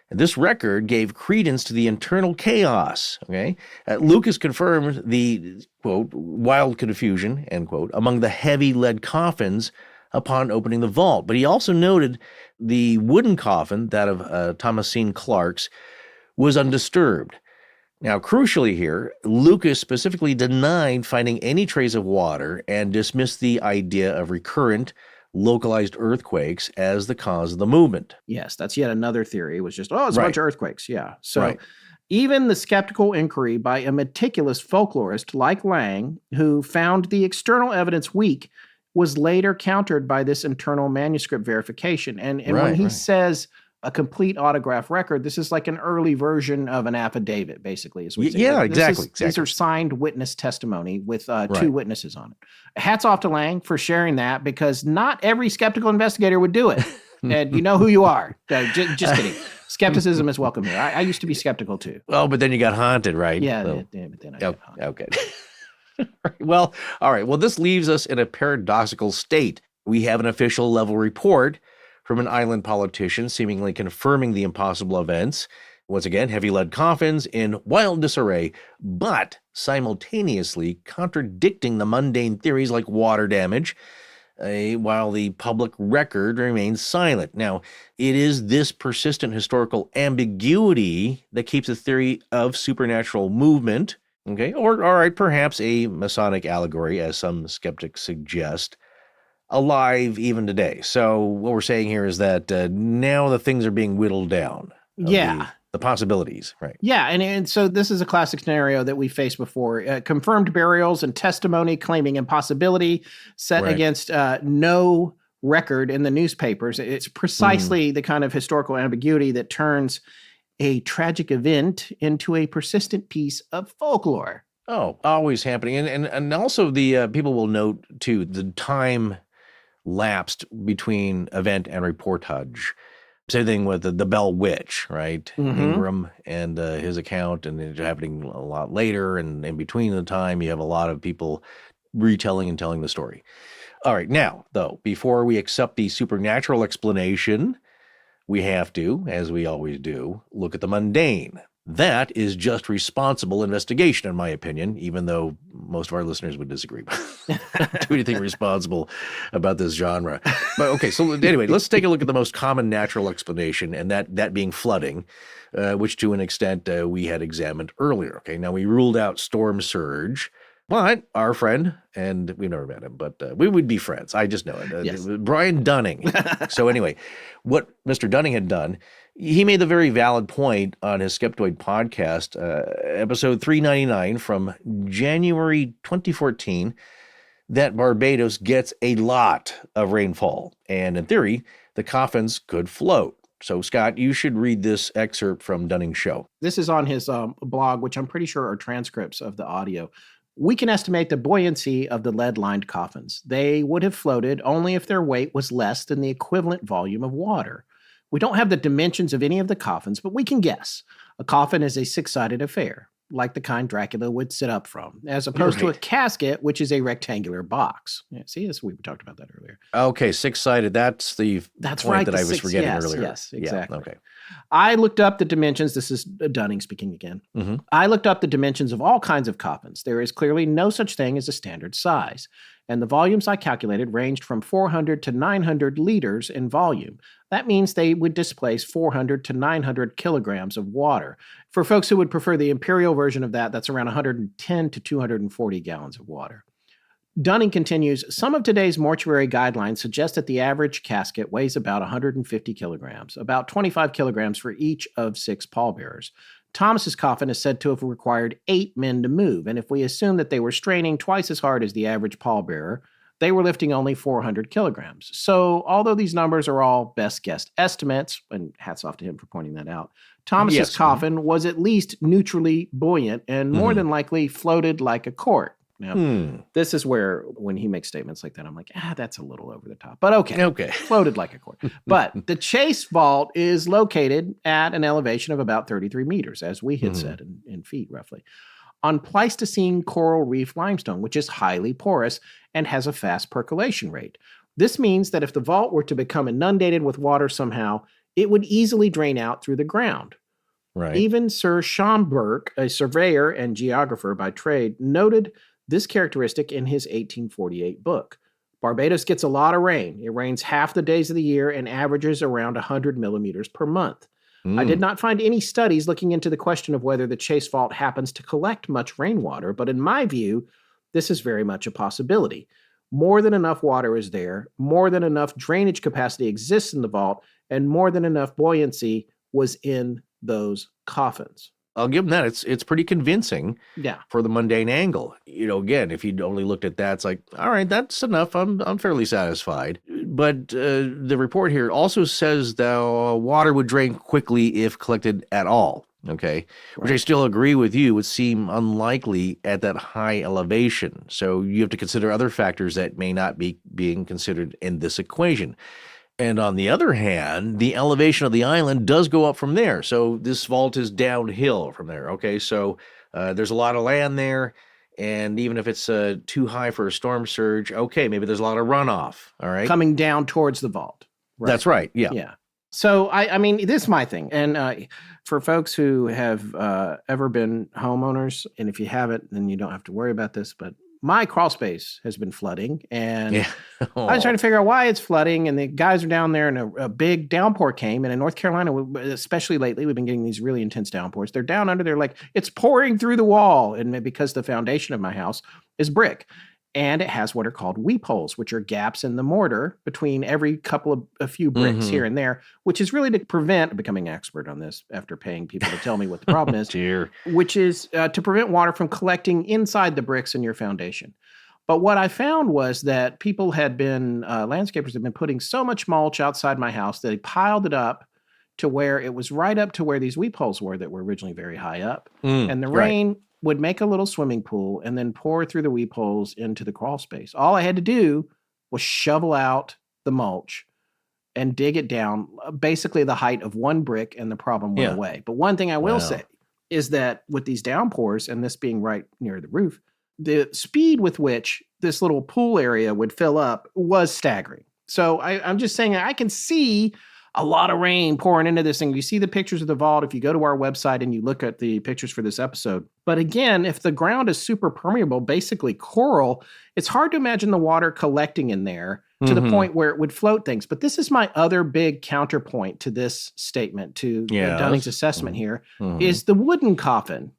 And this record gave credence to the internal chaos, okay? Lucas confirmed the, quote, wild confusion, end quote, among the heavy lead coffins upon opening the vault. But he also noted the wooden coffin, that of Thomasine Clark's, was undisturbed. Now, crucially here, Lucas specifically denied finding any trace of water and dismissed the idea of recurrent, localized earthquakes as the cause of the movement. Yes, that's yet another theory. It was just, it's a bunch of earthquakes. Yeah. So even the skeptical inquiry by a meticulous folklorist like Lang, who found the external evidence weak, was later countered by this internal manuscript verification. And when he says a complete autograph record, this is like an early version of an affidavit, basically. Is what exactly. These are signed witness testimony with two witnesses on it. Hats off to Lang for sharing that, because not every skeptical investigator would do it. And you know who you are. Just kidding. Skepticism is welcome here. I used to be skeptical too. Oh, but then you got haunted, right? Yeah, but then I got haunted. Okay. Well, all right. Well, this leaves us in a paradoxical state. We have an official level report from an island politician seemingly confirming the impossible events. Once again, heavy lead coffins in wild disarray, but simultaneously contradicting the mundane theories like water damage, while the public record remains silent. Now, it is this persistent historical ambiguity that keeps the theory of supernatural movement, okay, or all right, perhaps a Masonic allegory, as some skeptics suggest, alive even today. So what we're saying here is that now the things are being whittled down. The possibilities, right? Yeah, and so this is a classic scenario that we faced before. Confirmed burials and testimony claiming impossibility set against no record in the newspapers. It's precisely the kind of historical ambiguity that turns a tragic event into a persistent piece of folklore. Oh, always happening. And also the people will note, too, the time lapsed between event and reportage. Same thing with the Bell Witch, right? Ingram and his account, and it's happening a lot later. And in between the time, you have a lot of people retelling and telling the story. All right. Now, though, before we accept the supernatural explanation, we have to, as we always do, look at the mundane. That is just responsible investigation, in my opinion, even though most of our listeners would disagree. I don't do anything responsible about this genre. But okay, so anyway, let's take a look at the most common natural explanation, and that being flooding, which to an extent we had examined earlier. Okay, now we ruled out storm surge, but our friend, and we've never met him, but we would be friends. I just know it. Yes. Brian Dunning. So anyway, what Mr. Dunning had done, he made the very valid point on his Skeptoid podcast, episode 399 from January 2014, that Barbados gets a lot of rainfall. And in theory, the coffins could float. So, Scott, you should read this excerpt from Dunning's show. This is on his blog, which I'm pretty sure are transcripts of the audio. We can estimate the buoyancy of the lead-lined coffins. They would have floated only if their weight was less than the equivalent volume of water. We don't have the dimensions of any of the coffins, but we can guess. A coffin is a six-sided affair, like the kind Dracula would sit up from, as opposed to a casket, which is a rectangular box. Yeah, see, we talked about that earlier. Okay, six-sided. That's the point right, that I was forgetting earlier. Yes, exactly. Yeah, okay. I looked up the dimensions. This is Dunning speaking again. Mm-hmm. I looked up the dimensions of all kinds of coffins. There is clearly no such thing as a standard size. And the volumes I calculated ranged from 400 to 900 liters in volume. That means they would displace 400 to 900 kilograms of water. For folks who would prefer the imperial version of that, that's around 110 to 240 gallons of water. Dunning continues, some of today's mortuary guidelines suggest that the average casket weighs about 150 kilograms, about 25 kilograms for each of 6 pallbearers. Thomas's coffin is said to have required 8 men to move, and if we assume that they were straining twice as hard as the average pallbearer, they were lifting only 400 kilograms. So, although these numbers are all best guessed estimates, and hats off to him for pointing that out, Thomas's coffin was at least neutrally buoyant and more than likely floated like a cork. Now, this is where, when he makes statements like that, I'm like, that's a little over the top. But okay. Floated like a cork. But the chase vault is located at an elevation of about 33 meters, as we had said, in feet roughly, on Pleistocene coral reef limestone, which is highly porous and has a fast percolation rate. This means that if the vault were to become inundated with water somehow, it would easily drain out through the ground. Right. Even Sir Schomburgk, a surveyor and geographer by trade, noted this characteristic in his 1848 book. Barbados gets a lot of rain. It rains half the days of the year and averages around 100 millimeters per month. I did not find any studies looking into the question of whether the Chase Fault happens to collect much rainwater, but in my view, this is very much a possibility. More than enough water is there, more than enough drainage capacity exists in the vault, and more than enough buoyancy was in those coffins. I'll give them that. It's pretty convincing Yeah. for the mundane angle. Again, if you'd only looked at that, it's like, all right, that's enough. I'm fairly satisfied. But the report here also says that water would drain quickly if collected at all. Okay, which I still agree with you would seem unlikely at that high elevation. So you have to consider other factors that may not be being considered in this equation. And on the other hand, the elevation of the island does go up from there. So this vault is downhill from there. Okay, so there's a lot of land there. And even if it's too high for a storm surge, okay, maybe there's a lot of runoff. All right. Coming down towards the vault. Right. That's right. Yeah. Yeah. So, I mean, this is my thing. And for folks who have ever been homeowners, and if you haven't, then you don't have to worry about this, but my crawl space has been flooding, and I was trying to figure out why it's flooding. And the guys are down there, and a big downpour came. And in North Carolina, especially lately, we've been getting these really intense downpours. They're down under there, like it's pouring through the wall. And because the foundation of my house is brick, and it has what are called weep holes, which are gaps in the mortar between every couple of a few bricks here and there, which is really to prevent becoming expert on this after paying people to tell me what the problem is, which is to prevent water from collecting inside the bricks in your foundation. But what I found was that people had been, landscapers had been putting so much mulch outside my house that they piled it up to where it was right up to where these weep holes were that were originally very high up. And the rain would make a little swimming pool and then pour through the weep holes into the crawl space. All I had to do was shovel out the mulch and dig it down, basically the height of one brick, and the problem went away. But one thing I will say is that with these downpours, and this being right near the roof, the speed with which this little pool area would fill up was staggering. So I'm just saying I can see a lot of rain pouring into this thing. You see the pictures of the vault if you go to our website and you look at the pictures for this episode. But again, if the ground is super permeable, basically coral, it's hard to imagine the water collecting in there to the point where it would float things. But this is my other big counterpoint to this statement, to Dunning's assessment here, is the wooden coffin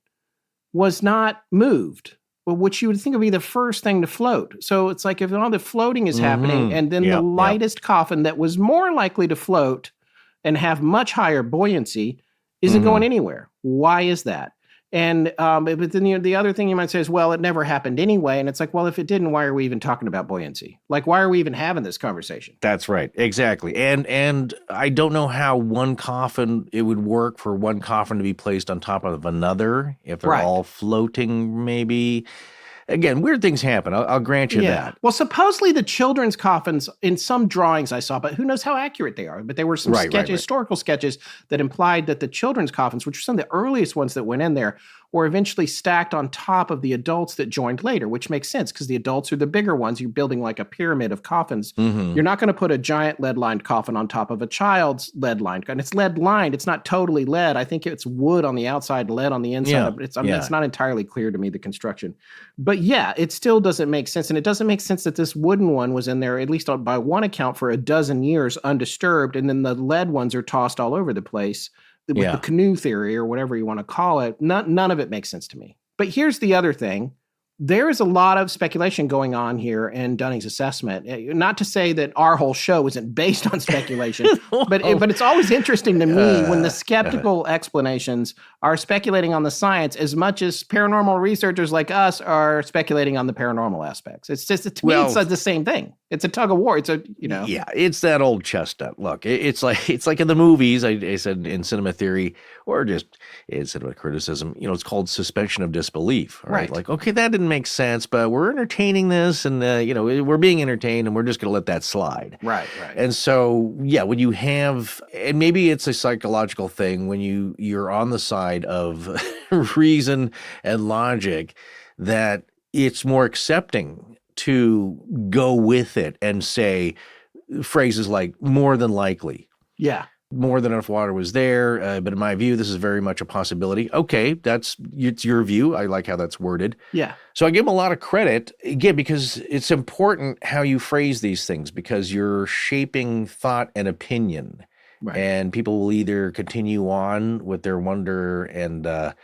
was not moved, which you would think would be the first thing to float. So it's like if all the floating is happening, and then the lightest coffin that was more likely to float and have much higher buoyancy isn't going anywhere. Why is that? And but then the other thing you might say is, well, it never happened anyway. And it's like, well, if it didn't, why are we even talking about buoyancy? Like, why are we even having this conversation? That's right. Exactly. And I don't know how it would work for one coffin to be placed on top of another, if they're all floating, maybe. Again, weird things happen. I'll grant you that. Well, supposedly the children's coffins, in some drawings I saw, but who knows how accurate they are. But there were some historical sketches that implied that the children's coffins, which were some of the earliest ones that went in there, were eventually stacked on top of the adults that joined later, which makes sense because the adults are the bigger ones. You're building like a pyramid of coffins. You're not going to put a giant lead-lined coffin on top of a child's lead-lined. And it's lead-lined. It's not totally lead. I think it's wood on the outside, lead on the inside. But it's not entirely clear to me, the construction. But yeah, it still doesn't make sense. And it doesn't make sense that this wooden one was in there, at least by one account, for a dozen years undisturbed. And then the lead ones are tossed all over the place. With the canoe theory or whatever you want to call it, none of it makes sense to me. But here's the other thing. There is a lot of speculation going on here in Dunning's assessment. Not to say that our whole show isn't based on speculation, but it's always interesting to me when the skeptical explanations are speculating on the science as much as paranormal researchers like us are speculating on the paranormal aspects. It's just, to me, it's like the same thing. It's a tug of war. It's Yeah, it's that old chestnut. Look, it's like in the movies, I said in cinema theory, or just in cinema criticism, it's called suspension of disbelief. Right? Like, okay, that didn't make sense, but we're entertaining this, and we're being entertained, and we're just going to let that slide. Right. And so, when you have, and maybe it's a psychological thing, when you're on the side of reason and logic, that it's more accepting to go with it and say phrases like "more than likely." Yeah. More than enough water was there, but in my view, this is very much a possibility. Okay, it's your view. I like how that's worded. Yeah. So I give them a lot of credit, again, because it's important how you phrase these things, because you're shaping thought and opinion. Right. And people will either continue on with their wonder and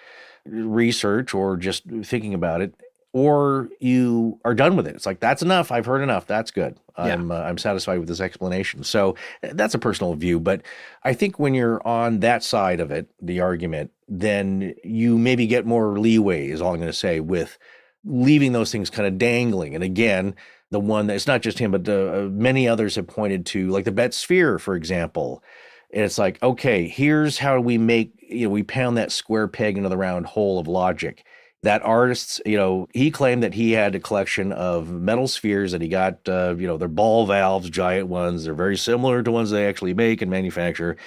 research or just thinking about it, or you are done with it. It's like, that's enough. I've heard enough. That's good. I'm satisfied with this explanation. So that's a personal view. But I think when you're on that side of it, the argument, then you maybe get more leeway, is all I'm going to say, with leaving those things kind of dangling. And again, the one that, it's not just him, but many others have pointed to, like the Bet sphere, for example. And it's like, okay, here's how we make, we pound that square peg into the round hole of logic. That artist, he claimed that he had a collection of metal spheres that he got, they're ball valves, giant ones. They're very similar to ones they actually make and manufacture.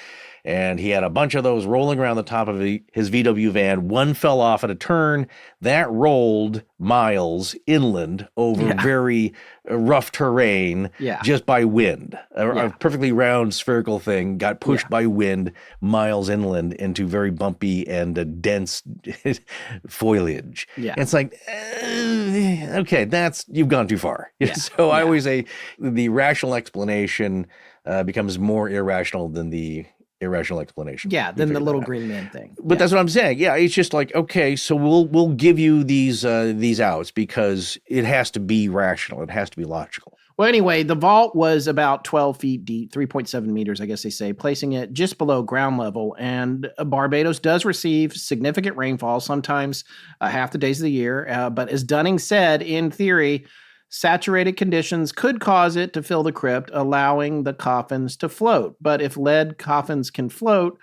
And he had a bunch of those rolling around the top of his VW van. One fell off at a turn. That rolled miles inland over very rough terrain just by wind. A perfectly round spherical thing got pushed by wind miles inland into very bumpy and dense foliage. Yeah. And it's like, okay, you've gone too far. So I always say the rational explanation becomes more irrational than the irrational explanation. Yeah, than the little green man thing. But that's what I'm saying. Yeah, it's just like, okay, so we'll give you these outs because it has to be rational. It has to be logical. Well, anyway, the vault was about 12 feet deep, 3.7 meters, I guess they say, placing it just below ground level. And Barbados does receive significant rainfall, sometimes half the days of the year. But as Dunning said, in theory, saturated conditions could cause it to fill the crypt, allowing the coffins to float. But if lead coffins can float,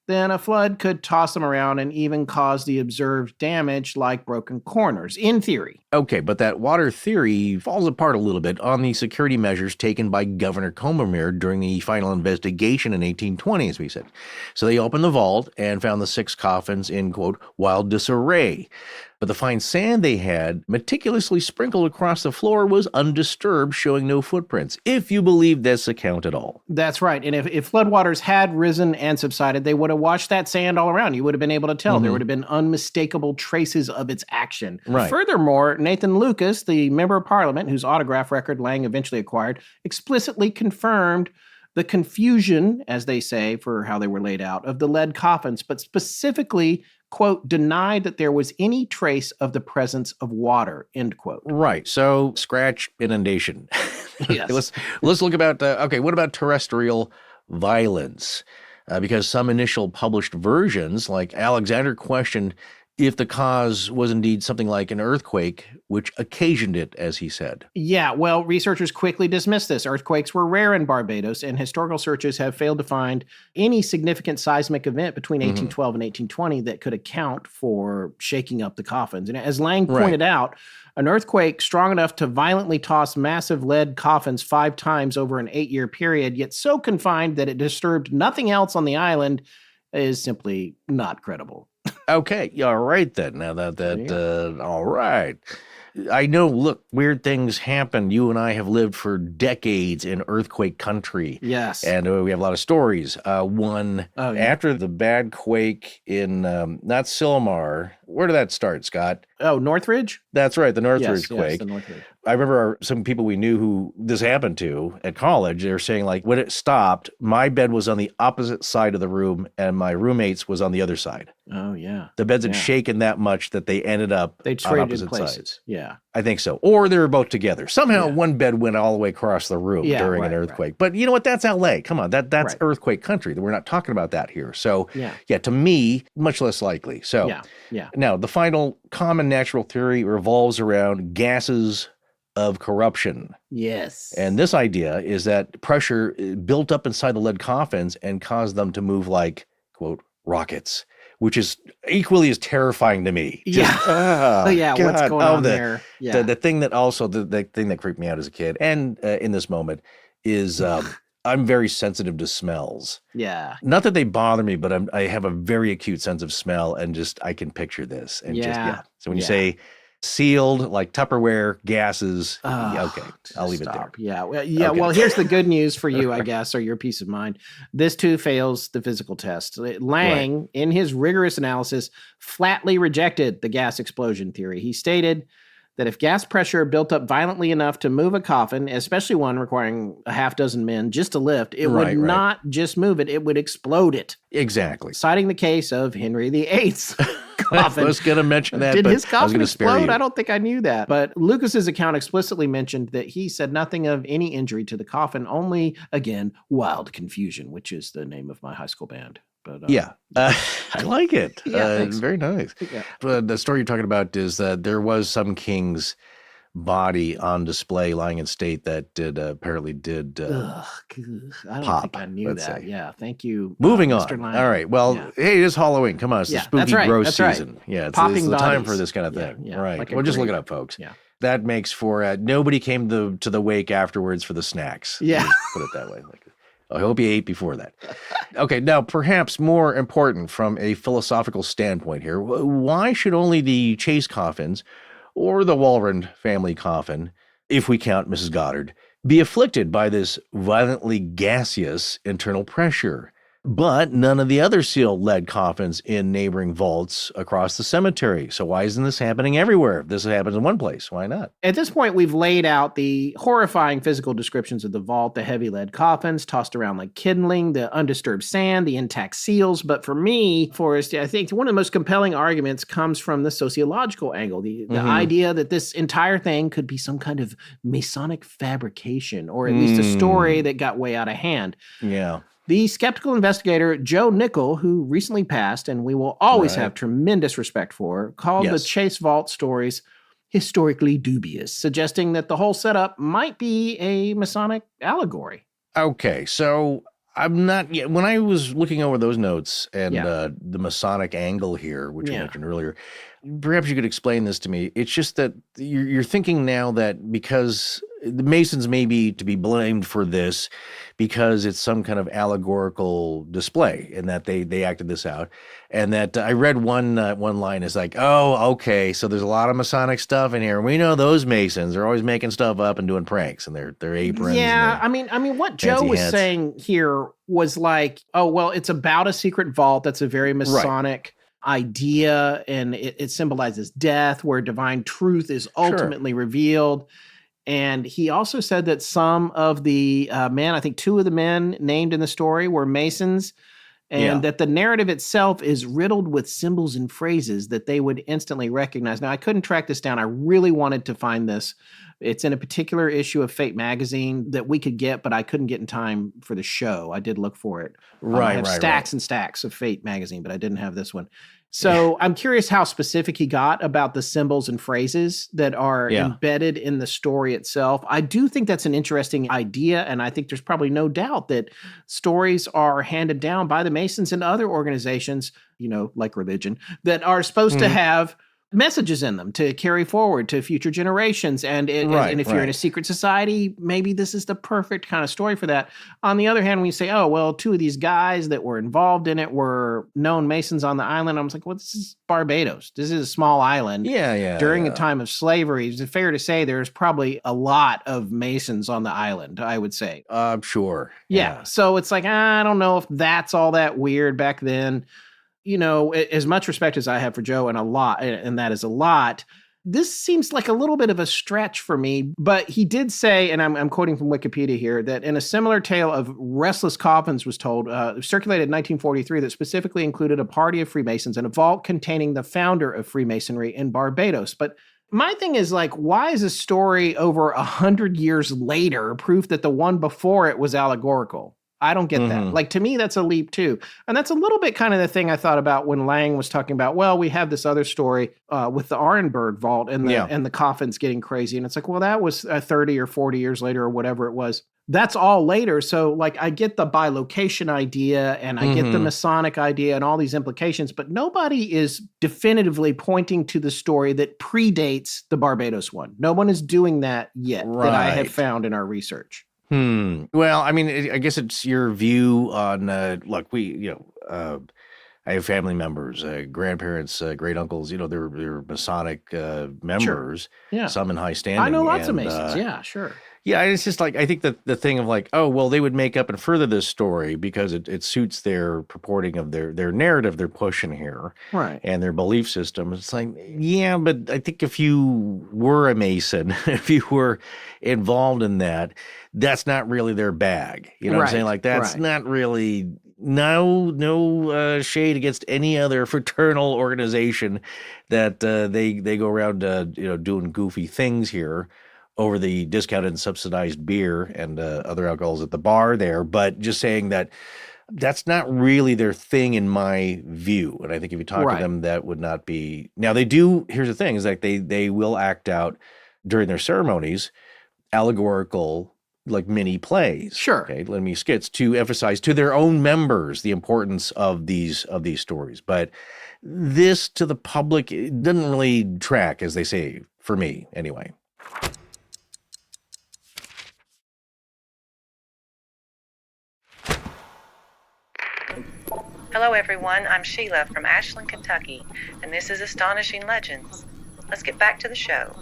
then a flood could toss them around and even cause the observed damage like broken corners, in theory. Okay, but that water theory falls apart a little bit on the security measures taken by Governor Combermere during the final investigation in 1820, as we said. So they opened the vault and found the 6 coffins in, quote, wild disarray. But the fine sand they had, meticulously sprinkled across the floor, was undisturbed, showing no footprints, if you believe this account at all. That's right. And if floodwaters had risen and subsided, they would have washed that sand all around. You would have been able to tell. There would have been unmistakable traces of its action. Right. Furthermore, Nathan Lucas, the member of parliament whose autograph record Lang eventually acquired, explicitly confirmed the confusion, as they say, for how they were laid out, of the lead coffins, but specifically, quote, denied that there was any trace of the presence of water, end quote. Right. So scratch inundation. Yes. Let's look about, what about terrestrial violence? Because some initial published versions, like Alexander, questioned if the cause was indeed something like an earthquake, which occasioned it, as he said. Yeah, well, researchers quickly dismissed this. Earthquakes were rare in Barbados, and historical searches have failed to find any significant seismic event between 1812 and 1820 that could account for shaking up the coffins. And as Lang pointed out, an earthquake strong enough to violently toss massive lead coffins 5 times over an 8-year period, yet so confined that it disturbed nothing else on the island, is simply not credible. Okay, all right then. Now all right. I know, look, weird things happen. You and I have lived for decades in earthquake country. Yes. And we have a lot of stories. After the bad quake in, not Silmar, where did that start, Scott? Oh, Northridge? That's right, the Northridge quake. Yes, the Northridge. I remember some people we knew who this happened to at college. They were saying, like, when it stopped, my bed was on the opposite side of the room and my roommate's was on the other side. Oh, yeah. The beds had shaken that much that they ended up they on traded opposite places. sides. Yeah. I think so. Or they were both together. Somehow one bed went all the way across the room during an earthquake. Right. But you know what? That's LA. Come on. That's earthquake country. We're not talking about that here. So, to me, much less likely. So, now the final common natural theory revolves around gases of corruption. Yes. And this idea is that pressure built up inside the lead coffins and caused them to move like, quote, rockets, which is equally as terrifying to me. What's going on there? Yeah. The thing that also, the thing that creeped me out as a kid and in this moment is I'm very sensitive to smells. Yeah. Not that they bother me, but I have a very acute sense of smell and I can picture this. And So when you say sealed, like Tupperware, gases, okay, I'll leave it there. Yeah. Well, here's the good news for you, I guess, or your peace of mind. This too fails the physical test. Lang, in his rigorous analysis, flatly rejected the gas explosion theory. He stated that if gas pressure built up violently enough to move a coffin, especially one requiring a half dozen men just to lift, it would not just move it, it would explode it. Exactly. Citing the case of Henry VIII's coffin. I was going to mention that. Did his coffin explode? I don't think I knew that. But Lucas's account explicitly mentioned that he said nothing of any injury to the coffin, only, again, wild confusion, which is the name of my high school band. But I like it. Very nice. Yeah. But the story you're talking about is that there was some king's body on display lying in state that apparently did I don't pop, think I knew that. say. Yeah, thank you. Moving on. Mr. Lang. All right. Well, hey, it is Halloween. Come on, it's the spooky gross season. Right. Yeah, it's Popping the time bodies. for this kind of thing. Yeah, right. like Well, just look it up, folks. Yeah. That makes for nobody came to the wake afterwards for the snacks. Yeah. Just put it that way. I hope you ate before that. Okay, now perhaps more important from a philosophical standpoint here, why should only the Chase coffins or the Walrond family coffin, if we count Mrs. Goddard, be afflicted by this violently gaseous internal pressure? But none of the other sealed lead coffins in neighboring vaults across the cemetery. So why isn't this happening everywhere? If this happens in one place, why not? At this point, we've laid out the horrifying physical descriptions of the vault, the heavy lead coffins tossed around like kindling, the undisturbed sand, the intact seals. But for me, Forrest, I think one of the most compelling arguments comes from the sociological angle, the idea that this entire thing could be some kind of Masonic fabrication, or at least a story that got way out of hand. Yeah. The skeptical investigator Joe Nickel, who recently passed and we will always have tremendous respect for, called the Chase Vault stories historically dubious, suggesting that the whole setup might be a Masonic allegory. Okay, so I'm not yet. When I was looking over those notes and the Masonic angle here, which I mentioned earlier, perhaps you could explain this to me. It's just that you're thinking now that because the Masons may be to be blamed for this because it's some kind of allegorical display, and that they acted this out. And that I read one line is like, oh, okay, so there's a lot of Masonic stuff in here. We know those Masons are always making stuff up and doing pranks, and their aprons. Yeah, I mean, what Joe was saying here was like, oh, well, it's about a secret vault. That's a very Masonic idea, and it symbolizes death, where divine truth is ultimately revealed. And he also said that some of the men, I think 2 of the men named in the story were Masons, and that the narrative itself is riddled with symbols and phrases that they would instantly recognize. Now, I couldn't track this down. I really wanted to find this. It's in a particular issue of Fate magazine that we could get, but I couldn't get in time for the show. I did look for it. I have stacks and stacks of Fate magazine, but I didn't have this one. So I'm curious how specific he got about the symbols and phrases that are embedded in the story itself. I do think that's an interesting idea, and I think there's probably no doubt that stories are handed down by the Masons and other organizations, like religion, that are supposed to have messages in them to carry forward to future generations. And if you're in a secret society, maybe this is the perfect kind of story for that. On the other hand, we say, oh, well, 2 of these guys that were involved in it were known Masons on the island. I was like, well, this is Barbados. This is a small island. During a time of slavery, is it fair to say there's probably a lot of Masons on the island, I would say. I'm sure. Yeah. So it's like, I don't know if that's all that weird back then. As much respect as I have for Joe, and that is a lot, this seems like a little bit of a stretch for me. But he did say, and I'm quoting from Wikipedia here, that in a similar tale of Restless Coffins was told, circulated in 1943, that specifically included a party of Freemasons and a vault containing the founder of Freemasonry in Barbados. But my thing is, like, why is a story over 100 years later proof that the one before it was allegorical? I don't get that. Like, to me, that's a leap too. And that's a little bit kind of the thing I thought about when Lang was talking about, well, we have this other story with the Arenberg vault and the coffins getting crazy. And it's like, well, that was 30 or 40 years later or whatever it was. That's all later. So, like, I get the bilocation idea and I get the Masonic idea and all these implications, but nobody is definitively pointing to the story that predates the Barbados one. No one is doing that yet that I have found in our research. Well, I mean, I guess it's your view on, look, I have family members, grandparents, great uncles, they're Masonic members, some in high standing. I know lots of Masons. Yeah, sure. Yeah, it's just like, I think that the thing of like, oh, well, they would make up and further this story because it suits their purporting of their narrative they're pushing here. Right. And their belief system. It's like, yeah, but I think if you were a Mason, if you were involved in that, that's not really their bag. You know what I'm saying? Like, that's not really, no shade against any other fraternal organization that they go around, doing goofy things here over the discounted and subsidized beer and other alcohols at the bar there, but just saying that that's not really their thing in my view. And I think if you talk to them, that would not be. Now they do. Here's the thing: is like they will act out during their ceremonies allegorical, like mini plays. Sure. Okay, let me skits to emphasize to their own members the importance of these stories. But this to the public, it doesn't really track, as they say, for me anyway. Hello everyone, I'm Sheila from Ashland, Kentucky, and this is Astonishing Legends. Let's get back to the show.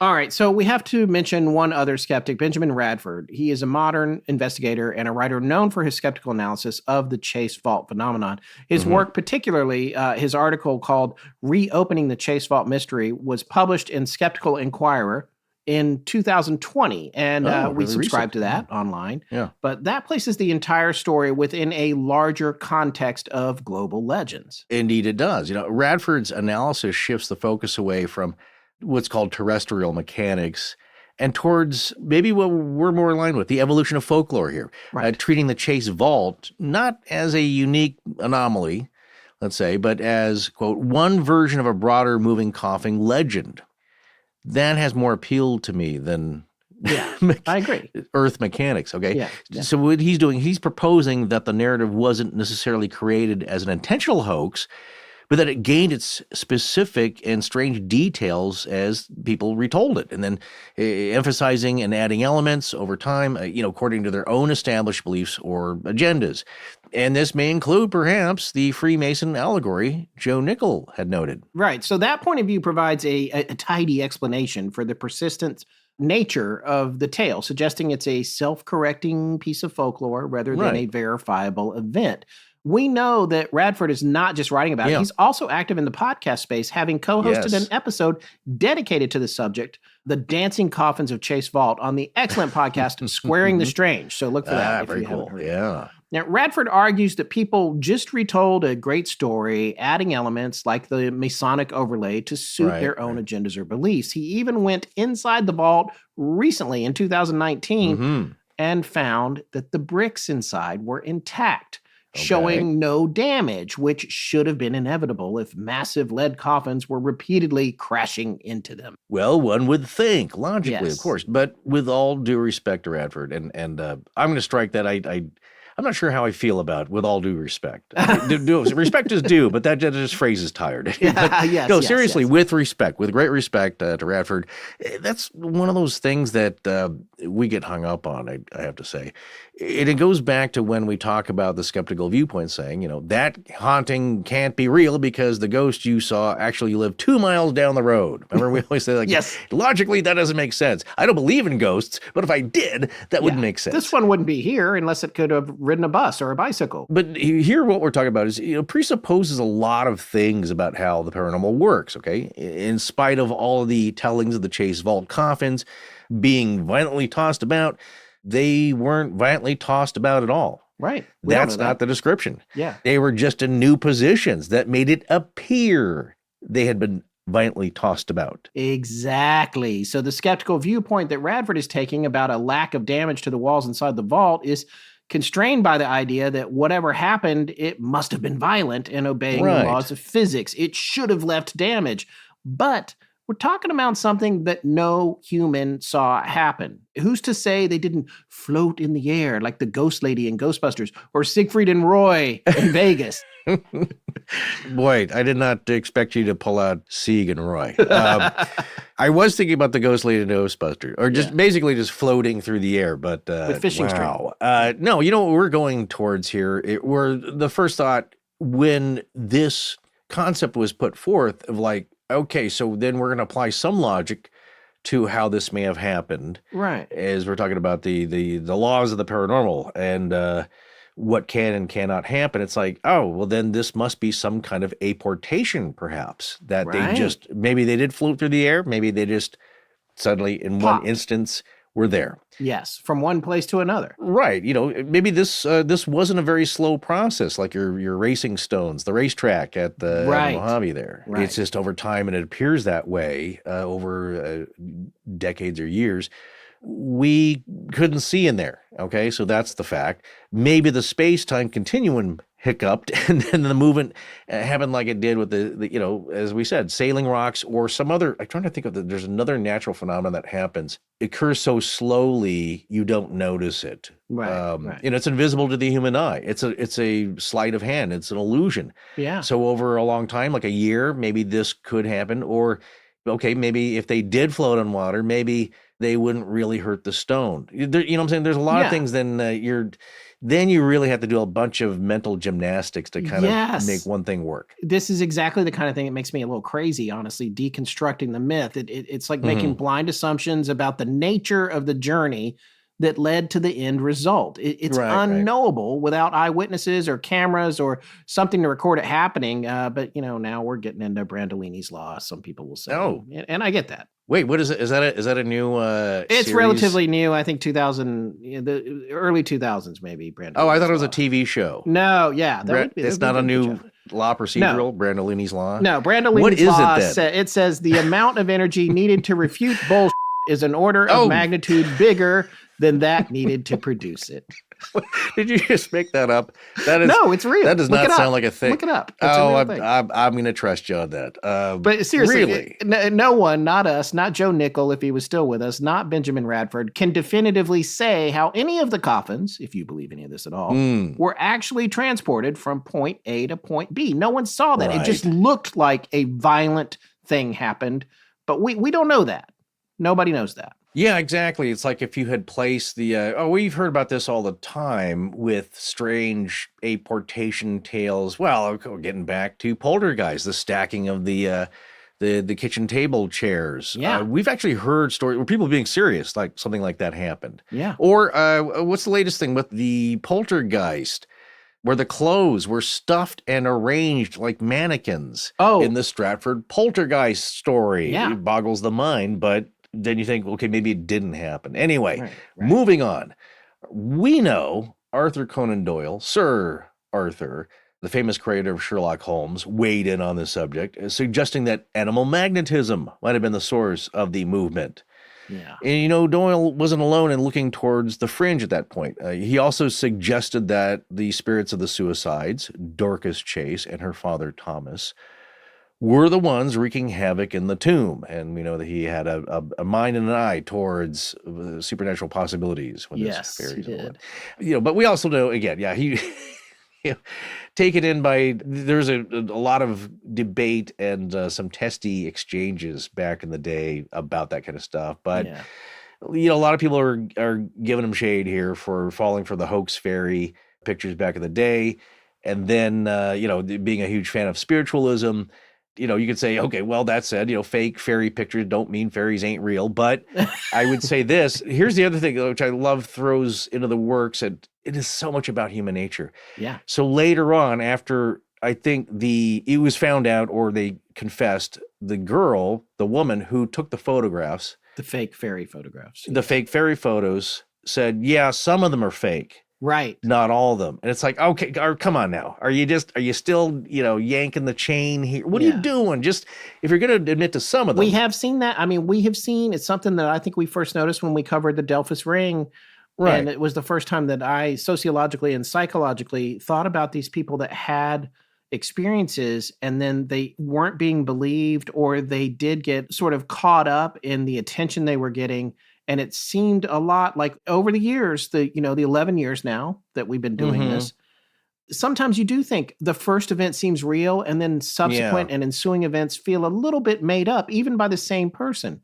All right, so we have to mention one other skeptic, Benjamin Radford. He is a modern investigator and a writer known for his skeptical analysis of the Chase Vault phenomenon. His work, particularly his article called Reopening the Chase Vault Mystery, was published in Skeptical Inquirer in 2020, and we subscribe to that online. Yeah. But that places the entire story within a larger context of global legends. Indeed, it does. Radford's analysis shifts the focus away from what's called terrestrial mechanics and towards maybe what we're more aligned with, the evolution of folklore here, treating the Chase Vault not as a unique anomaly, let's say, but as, quote, one version of a broader moving coffin legend. That has more appeal to me than I agree. Earth mechanics, okay? Yeah. So what he's doing, he's proposing that the narrative wasn't necessarily created as an intentional hoax, but that it gained its specific and strange details as people retold it, and then emphasizing and adding elements over time, according to their own established beliefs or agendas. And this may include, perhaps, the Freemason allegory Joe Nickel had noted. Right. So that point of view provides a tidy explanation for the persistent nature of the tale, suggesting it's a self-correcting piece of folklore rather than a verifiable event. We know that Radford is not just writing about it. He's also active in the podcast space, having co-hosted an episode dedicated to the subject, The Dancing Coffins of Chase Vault, on the excellent podcast Squaring the Strange. So look for that if you haven't heard it. Now, Radford argues that people just retold a great story, adding elements like the Masonic overlay to suit their own agendas or beliefs. He even went inside the vault recently in 2019 and found that the bricks inside were intact, showing no damage, which should have been inevitable if massive lead coffins were repeatedly crashing into them. Well, one would think, logically, of course, but with all due respect to Radford, and I'm going to strike that I'm not sure how I feel about with all due respect. Respect is due, but that just phrase is tired. Seriously, with respect, with great respect to Radford, that's one of those things that we get hung up on, I have to say. It goes back to when we talk about the skeptical viewpoint saying, that haunting can't be real because the ghost you saw actually lived 2 miles down the road. Remember, we always say, logically, that doesn't make sense. I don't believe in ghosts, but if I did, that wouldn't make sense. This one wouldn't be here unless it could have ridden a bus or a bicycle. But here what we're talking about is, presupposes a lot of things about how the paranormal works, okay? In spite of all of the tellings of the Chase Vault coffins being violently tossed about, they weren't violently tossed about at all. Right. That's not the description. Yeah. They were just in new positions that made it appear they had been violently tossed about. Exactly. So the skeptical viewpoint that Radford is taking about a lack of damage to the walls inside the vault is constrained by the idea that whatever happened, it must have been violent and obeying the laws of physics. It should have left damage. But we're talking about something that no human saw happen. Who's to say they didn't float in the air like the ghost lady in Ghostbusters or Siegfried and Roy in Vegas? Boy, I did not expect you to pull out Sieg and Roy. I was thinking about the ghost lady in Ghostbusters, or just basically just floating through the air, but with fishing string. No, what we're going towards here, the first thought when this concept was put forth of like, okay, so then we're going to apply some logic to how this may have happened. Right. As we're talking about the laws of the paranormal and what can and cannot happen. It's like, oh, well, then this must be some kind of apportation, perhaps, that maybe they did float through the air. Maybe they just suddenly, in one instance, were there. Yes, from one place to another. Right. Maybe this wasn't a very slow process, like your racing stones, the racetrack at the Mojave there. Right. It's just over time, and it appears that way over decades or years. We couldn't see in there. Okay, so that's the fact. Maybe the space-time continuum hiccuped, and then the movement happened like it did with the as we said, sailing rocks or some other. I'm trying to think of there's another natural phenomenon that happens. It occurs so slowly you don't notice it. Right. It's invisible to the human eye. It's a sleight of hand. It's an illusion. Yeah. So over a long time, like a year, maybe this could happen. Or okay, maybe if they did float on water, maybe they wouldn't really hurt the stone. You know what I'm saying? There's a lot of things. Then you really have to do a bunch of mental gymnastics to kind of make one thing work. This is exactly the kind of thing that makes me a little crazy, honestly, deconstructing the myth. It's like making blind assumptions about the nature of the journey that led to the end result. It's unknowable without eyewitnesses or cameras or something to record it happening. But, now we're getting into Brandolini's Law, some people will say. Oh. And I get that. Wait, what is it? Is that a new It's series? relatively new. I think 2000, the early 2000s maybe. Brandolini's I thought it was Law. a TV show. No, It's not a new law procedural, Brandolini's Law? No, Brandolini's Law, it says the amount of energy needed to refute bullshit is an order of magnitude bigger than that needed to produce it. Did you just make that up? That is No, it's real. That does Look not it up. sound like a thing. Look it up. It's a real thing. I'm going to trust you on that. But seriously, really? no one, not us, not Joe Nickel, if he was still with us, not Benjamin Radford, can definitively say how any of the coffins, if you believe any of this at all, were actually transported from point A to point B. No one saw that. Right. It just looked like a violent thing happened, but we don't know that. Nobody knows that. Yeah, exactly. It's like if you had placed the, we've heard about this all the time with strange apportation tales. Well, getting back to poltergeist, the stacking of the kitchen table chairs. Yeah. We've actually heard stories where people being serious, like something like that happened. Yeah. Or what's the latest thing with the poltergeist, where the clothes were stuffed and arranged like mannequins in the Stratford poltergeist story. Yeah. It boggles the mind, but then you think, okay, maybe it didn't happen. Anyway, Right. moving on. We know Arthur Conan Doyle, Sir Arthur, the famous creator of Sherlock Holmes, weighed in on this subject, suggesting that animal magnetism might have been the source of the movement. Yeah. And, Doyle wasn't alone in looking towards the fringe at that point. He also suggested that the spirits of the suicides, Dorcas Chase and her father Thomas, were the ones wreaking havoc in the tomb. And we know that he had a mind and an eye towards supernatural possibilities. When Yes, fairies he and all did. that. But we also know, again, he take it in by, there's a lot of debate and some testy exchanges back in the day about that kind of stuff. But, a lot of people are giving him shade here for falling for the hoax fairy pictures back in the day. And then, being a huge fan of spiritualism. You could say, okay, well, that said, fake fairy pictures don't mean fairies ain't real. But I would say this. Here's the other thing, which I love throws into the works, and it is so much about human nature. Yeah. So later on, after I think it was found out, or they confessed, the woman who took the photographs, The fake fairy photographs. the fake fairy photos, said, yeah, some of them are fake. Right. Not all of them. And it's like, okay, come on now. Are you still, yanking the chain here? What are you doing? Just, if you're going to admit to some of them. We have seen that. I mean, it's something that I think we first noticed when we covered the Delphus Ring. Right. And it was the first time that I sociologically and psychologically thought about these people that had experiences and then they weren't being believed, or they did get sort of caught up in the attention they were getting. And it seemed a lot like over the years, the 11 years now that we've been doing this, sometimes you do think the first event seems real, and then subsequent and ensuing events feel a little bit made up, even by the same person.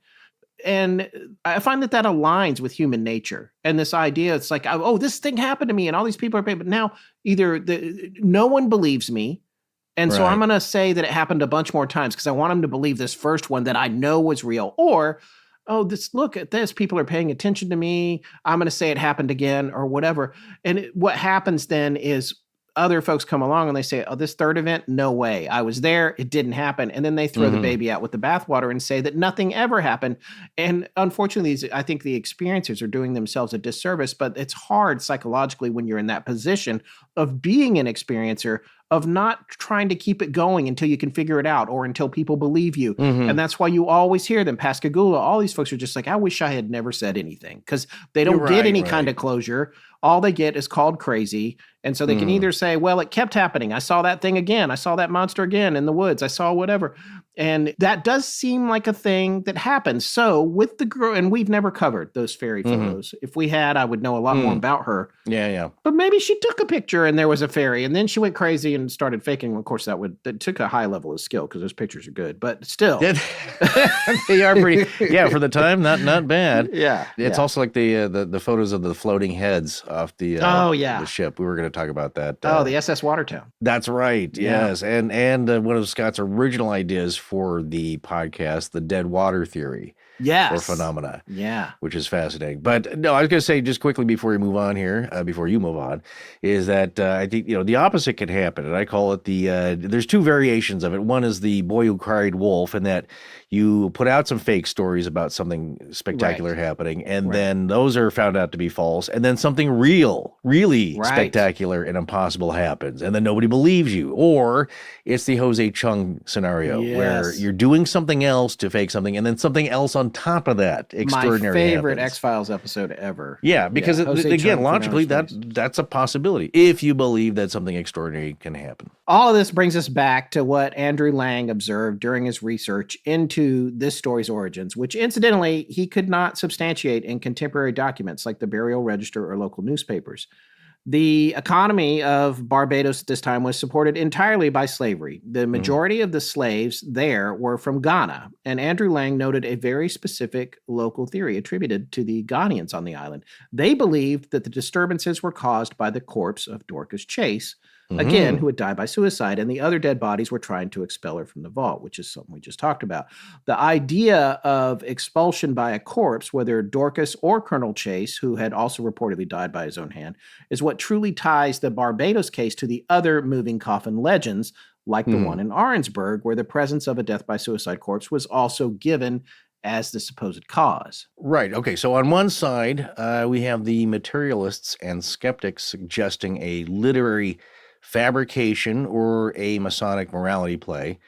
And I find that aligns with human nature and this idea. It's like, oh, this thing happened to me and all these people are paying, but now either no one believes me. And so I'm going to say that it happened a bunch more times because I want them to believe this first one that I know was real. Or, oh, look at this. People are paying attention to me. I'm going to say it happened again or whatever. And what happens then is other folks come along and they say, oh, this third event, no way. I was there. It didn't happen. And then they throw the baby out with the bathwater and say that nothing ever happened. And unfortunately, I think the experiencers are doing themselves a disservice, but it's hard psychologically when you're in that position of being an experiencer, of not trying to keep it going until you can figure it out or until people believe you. And that's why you always hear them, Pascagoula, all these folks are just like, I wish I had never said anything, because they don't get any kind of closure. All they get is called crazy. And so they can either say, well, it kept happening. I saw that thing again. I saw that monster again in the woods. I saw whatever. And that does seem like a thing that happens. So with the girl, and we've never covered those fairy photos. If we had, I would know a lot more about her. Yeah. But maybe she took a picture and there was a fairy and then she went crazy and started faking. Of course, that took a high level of skill because those pictures are good, but still. They are pretty, for the time, not bad. Yeah. It's also like the photos of the floating heads off the the ship. We were going to talk about that. The SS Watertown. That's right. Yes. And one of Scott's original ideas for the podcast, the dead water theory. Yes. Or phenomena. Yeah. Which is fascinating. But no, I was going to say just quickly before you move on here, is that I think, the opposite can happen. And I call it there's two variations of it. One is the boy who cried wolf, and that you put out some fake stories about something spectacular happening, and then those are found out to be false. And then something really spectacular and impossible happens. And then nobody believes you. Or it's the Jose Chung scenario where where you're doing something else to fake something, and then something else on top of that. Extraordinary. My favorite happens. X-Files episode ever. Yeah, because again, logically, That's that's a possibility if you believe that something extraordinary can happen. All of this brings us back to what Andrew Lang observed during his research into this story's origins, which incidentally he could not substantiate in contemporary documents like the burial register or local newspapers. The economy of Barbados at this time was supported entirely by slavery. The majority of the slaves there were from Ghana, and Andrew Lang noted a very specific local theory attributed to the Ghanaians on the island. They believed that the disturbances were caused by the corpse of Dorcas Chase, again, who had died by suicide, and the other dead bodies were trying to expel her from the vault, which is something we just talked about. The idea of expulsion by a corpse, whether Dorcas or Colonel Chase, who had also reportedly died by his own hand, is what truly ties the Barbados case to the other moving coffin legends, like the one in Ahrensburg, where the presence of a death by suicide corpse was also given as the supposed cause. Right. Okay. So on one side, we have the materialists and skeptics suggesting a literary fabrication or a Masonic morality play,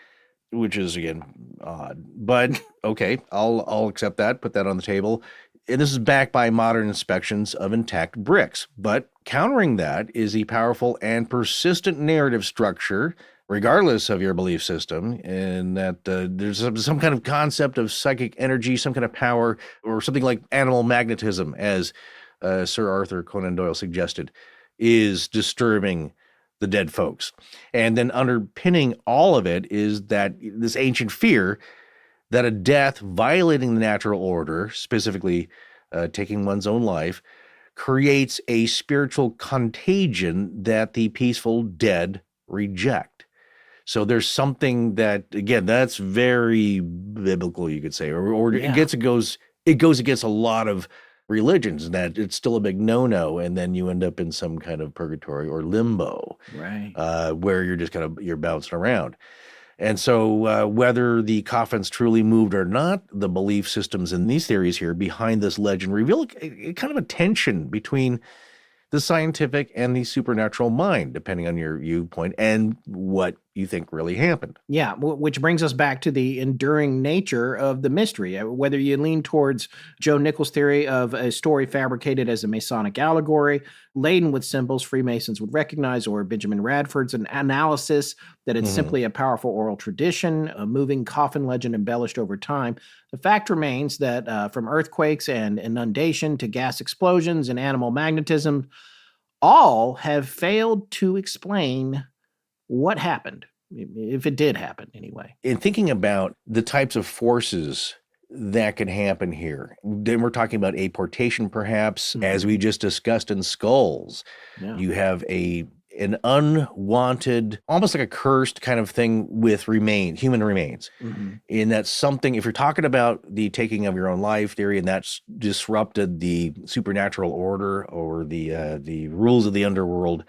which is again odd, but okay, I'll accept that, put that on the table. And this is backed by modern inspections of intact bricks. But countering that is the powerful and persistent narrative structure, regardless of your belief system, in that there's some kind of concept of psychic energy, some kind of power, or something like animal magnetism, as Sir Arthur Conan Doyle suggested, is disturbing the dead folks. And then underpinning all of it is that this ancient fear that a death violating the natural order, specifically taking one's own life, creates a spiritual contagion that the peaceful dead reject. So there's something that, again, that's very biblical, you could say, or it goes against a lot of religions, that it's still a big no-no, and then you end up in some kind of purgatory or limbo, right? Where you're just you're bouncing around. And so whether the coffins truly moved or not, the belief systems in these theories here behind this legend reveal a kind of a tension between the scientific and the supernatural mind, depending on your viewpoint and what you think really happened. Yeah, which brings us back to the enduring nature of the mystery. Whether you lean towards Joe Nichols' theory of a story fabricated as a Masonic allegory, laden with symbols Freemasons would recognize, or Benjamin Radford's analysis that it's simply a powerful oral tradition, a moving coffin legend embellished over time, the fact remains that from earthquakes and inundation to gas explosions and animal magnetism, all have failed to explain what happened, if it did happen anyway. In thinking about the types of forces that can happen here, then we're talking about apportation, perhaps, as we just discussed in skulls. Yeah. You have an unwanted, almost like a cursed kind of thing with human remains. In that something, if you're talking about the taking of your own life theory, and that's disrupted the supernatural order or the rules of the underworld,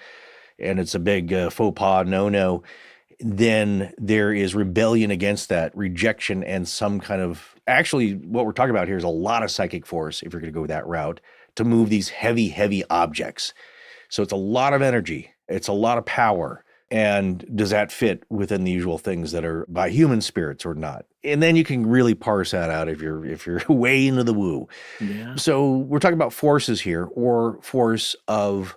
and it's a big faux pas no-no, then there is rebellion against that, rejection, and some kind of, actually what we're talking about here is a lot of psychic force, if you're going to go that route, to move these heavy objects. So it's a lot of energy, it's a lot of power. And does that fit within the usual things that are by human spirits or not? And then you can really parse that out if you're way into the woo. Yeah. So we're talking about forces here, or force of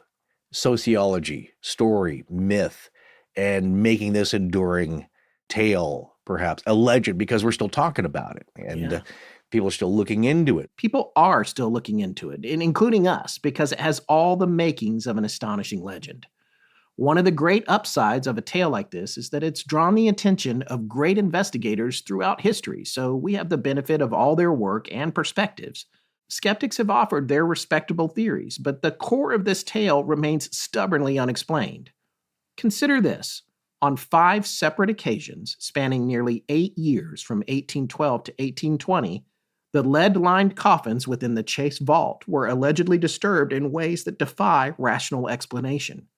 sociology, story, myth, and making this enduring tale, perhaps a legend, because we're still talking about it, and people are still looking into it. People are still looking into it, including us, because it has all the makings of an astonishing legend. One of the great upsides of a tale like this is that it's drawn the attention of great investigators throughout history, so we have the benefit of all their work and perspectives. Skeptics have offered their respectable theories, but the core of this tale remains stubbornly unexplained. Consider this. On 5 separate occasions, spanning nearly 8 years from 1812 to 1820, the lead-lined coffins within the Chase vault were allegedly disturbed in ways that defy rational explanation.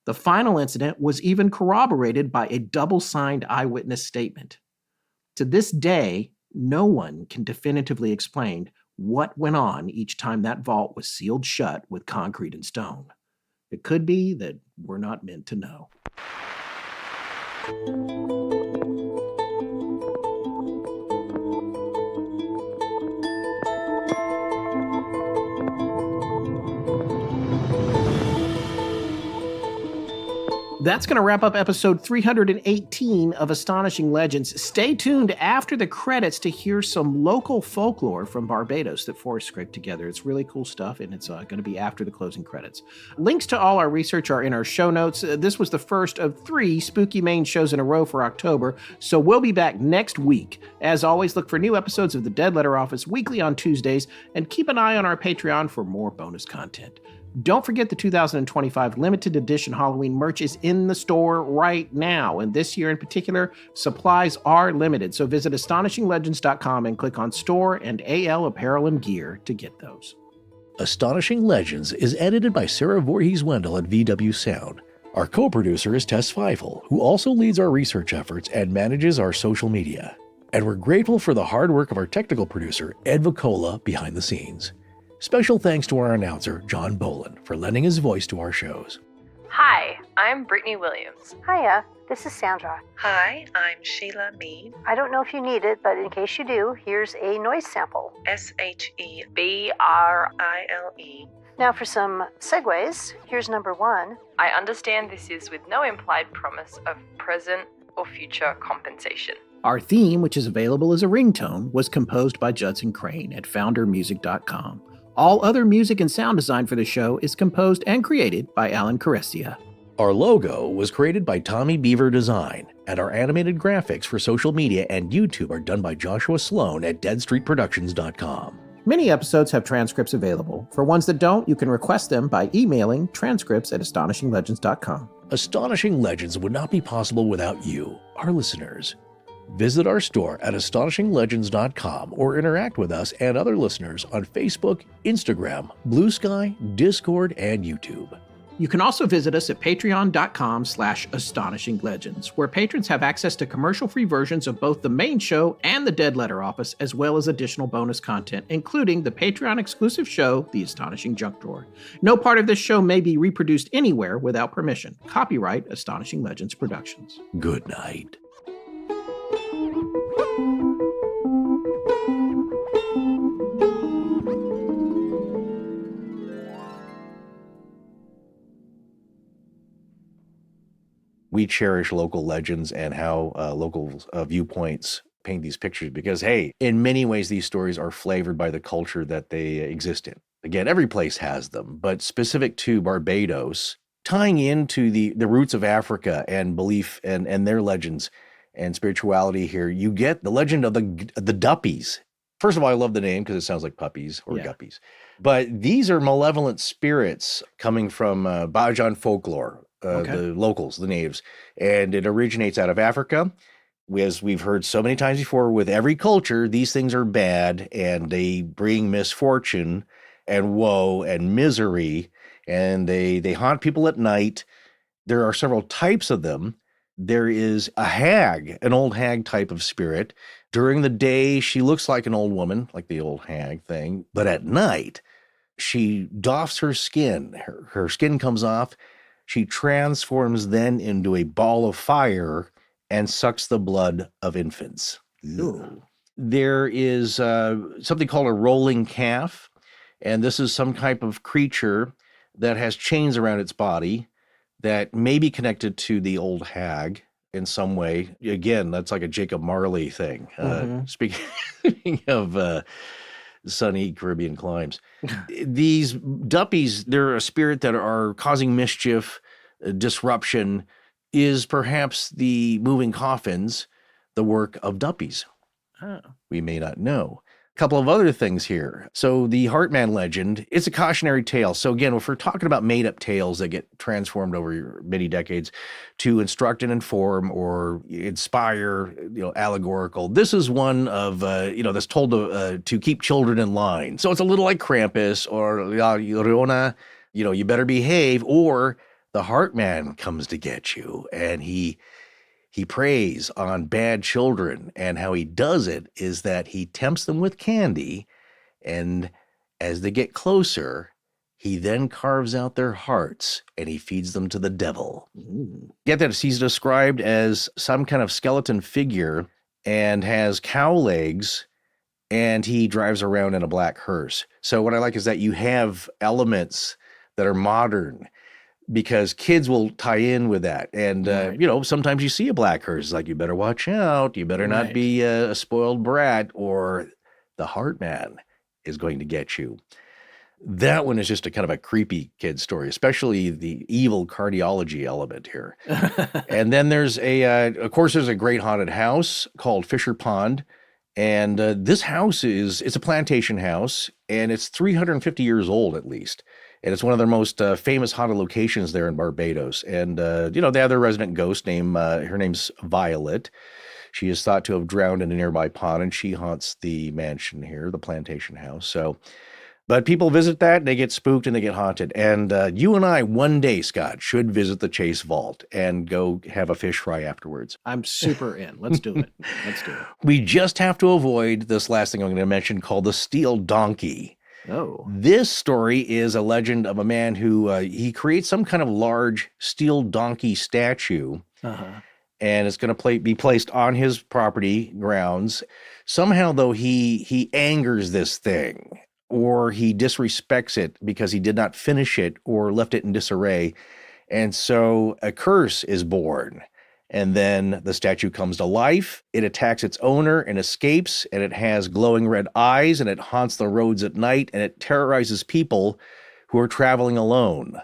The final incident was even corroborated by a double-signed eyewitness statement. To this day, no one can definitively explain what went on each time that vault was sealed shut with concrete and stone. It could be that we're not meant to know. That's going to wrap up episode 318 of Astonishing Legends. Stay tuned after the credits to hear some local folklore from Barbados that Forrest scraped together. It's really cool stuff, and it's going to be after the closing credits. Links to all our research are in our show notes. This was the first of 3 Spooky Main shows in a row for October, so we'll be back next week. As always, look for new episodes of the Dead Letter Office weekly on Tuesdays, and keep an eye on our Patreon for more bonus content. Don't forget the 2025 limited edition Halloween merch is in the store right now. And this year in particular, supplies are limited. So visit astonishinglegends.com and click on store and AL apparel and gear to get those. Astonishing Legends is edited by Sarah Voorhees-Wendell at VW Sound. Our co-producer is Tess Feifel, who also leads our research efforts and manages our social media. And we're grateful for the hard work of our technical producer, Ed Vicola, behind the scenes. Special thanks to our announcer, John Boland, for lending his voice to our shows. Hi, I'm Brittany Williams. Hiya, this is Sandra. Hi, I'm Sheila Mead. I don't know if you need it, but in case you do, here's a noise sample. SHEBRILE. Now for some segues, here's number 1. I understand this is with no implied promise of present or future compensation. Our theme, which is available as a ringtone, was composed by Judson Crane at foundermusic.com. All other music and sound design for the show is composed and created by Alan Carestia. Our logo was created by Tommy Beaver Design, and our animated graphics for social media and YouTube are done by Joshua Sloan at deadstreetproductions.com. Many episodes have transcripts available. For ones that don't, you can request them by emailing transcripts@astonishinglegends.com. Astonishing Legends would not be possible without you, our listeners. Visit our store at astonishinglegends.com or interact with us and other listeners on Facebook, Instagram, Blue Sky, Discord, and YouTube. You can also visit us at patreon.com/astonishinglegends, where patrons have access to commercial-free versions of both the main show and the Dead Letter Office, as well as additional bonus content, including the Patreon-exclusive show, The Astonishing Junk Drawer. No part of this show may be reproduced anywhere without permission. Copyright Astonishing Legends Productions. Good night. We cherish local legends and how local viewpoints paint these pictures because, hey, in many ways, these stories are flavored by the culture that they exist in. Again, every place has them, but specific to Barbados, tying into the roots of Africa and belief and their legends and spirituality here, you get the legend of the Duppies. First of all, I love the name because it sounds like puppies or guppies. But these are malevolent spirits coming from Bajan folklore. The locals, the natives, and it originates out of Africa. As we've heard so many times before, with every culture, these things are bad and they bring misfortune and woe and misery, and they haunt people at night. There are several types of them. There is a hag, an old hag type of spirit. During the day, she looks like an old woman, like the old hag thing, but at night, she doffs her skin. Her skin comes off. She transforms then into a ball of fire and sucks the blood of infants. Ooh. There is something called a rolling calf, and this is some type of creature that has chains around its body that may be connected to the old hag in some way. Again, that's like a Jacob Marley thing. Speaking of sunny Caribbean climes. These Duppies, they're a spirit that are causing mischief, disruption. Is perhaps the moving coffins the work of Duppies? Oh. We may not know. A couple of other things here. So the Heartman legend, it's a cautionary tale. So again, if we're talking about made-up tales that get transformed over many decades to instruct and inform or inspire, allegorical, this is one of, that's told to keep children in line. So it's a little like Krampus or La Llorona, you better behave, or the Heartman comes to get you, and he preys on bad children, and how he does it is that he tempts them with candy, and as they get closer, he then carves out their hearts and he feeds them to the devil. Ooh. Get that? He's described as some kind of skeleton figure and has cow legs, and he drives around in a black hearse. So what I like is that you have elements that are modern. because kids will tie in with that. And, sometimes you see a black hearse, like, you better watch out. You better not be a spoiled brat, or the heart man is going to get you. That one is just a kind of a creepy kid story, especially the evil cardiology element here. And then there's of course, there's a great haunted house called Fisher Pond. And this house it's a plantation house, and it's 350 years old at least. And it's one of their most famous haunted locations there in Barbados. And, they have their resident ghost her name's Violet. She is thought to have drowned in a nearby pond, and she haunts the mansion here, the plantation house. So, but people visit that, and they get spooked, and they get haunted. And you and I, one day, Scott, should visit the Chase Vault and go have a fish fry afterwards. I'm super in. Let's do it. We just have to avoid this last thing I'm going to mention, called the Steel Donkey. Oh. This story is a legend of a man who he creates some kind of large steel donkey statue, and it's going to be placed on his property grounds. Somehow, though, he angers this thing, or he disrespects it because he did not finish it or left it in disarray, and so a curse is born. And then the statue comes to life, it attacks its owner and escapes, and it has glowing red eyes, and it haunts the roads at night, and it terrorizes people who are traveling alone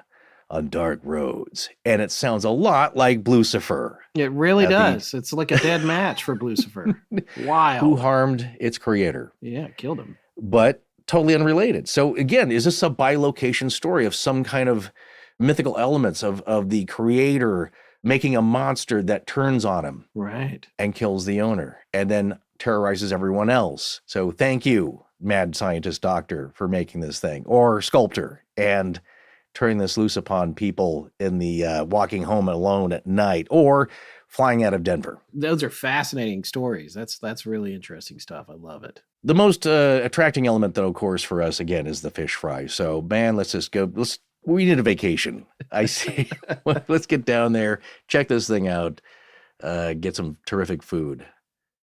on dark roads. And it sounds a lot like Blucifer. It really does. It's like a dead match for Blucifer. Wild. Who harmed its creator. Yeah, killed him. But totally unrelated. So again, is this a bilocation story of some kind of mythical elements of the creator making a monster that turns on him, right, and kills the owner, and then terrorizes everyone else? So thank you, mad scientist doctor, for making this thing, or sculptor, and turning this loose upon people in the walking home alone at night, or flying out of Denver. Those are fascinating stories. That's really interesting stuff. I love it. The most attracting element, though, of course, for us, again, is the fish fry. So, man, let's just go. We need a vacation. I see. Let's get down there, check this thing out, get some terrific food.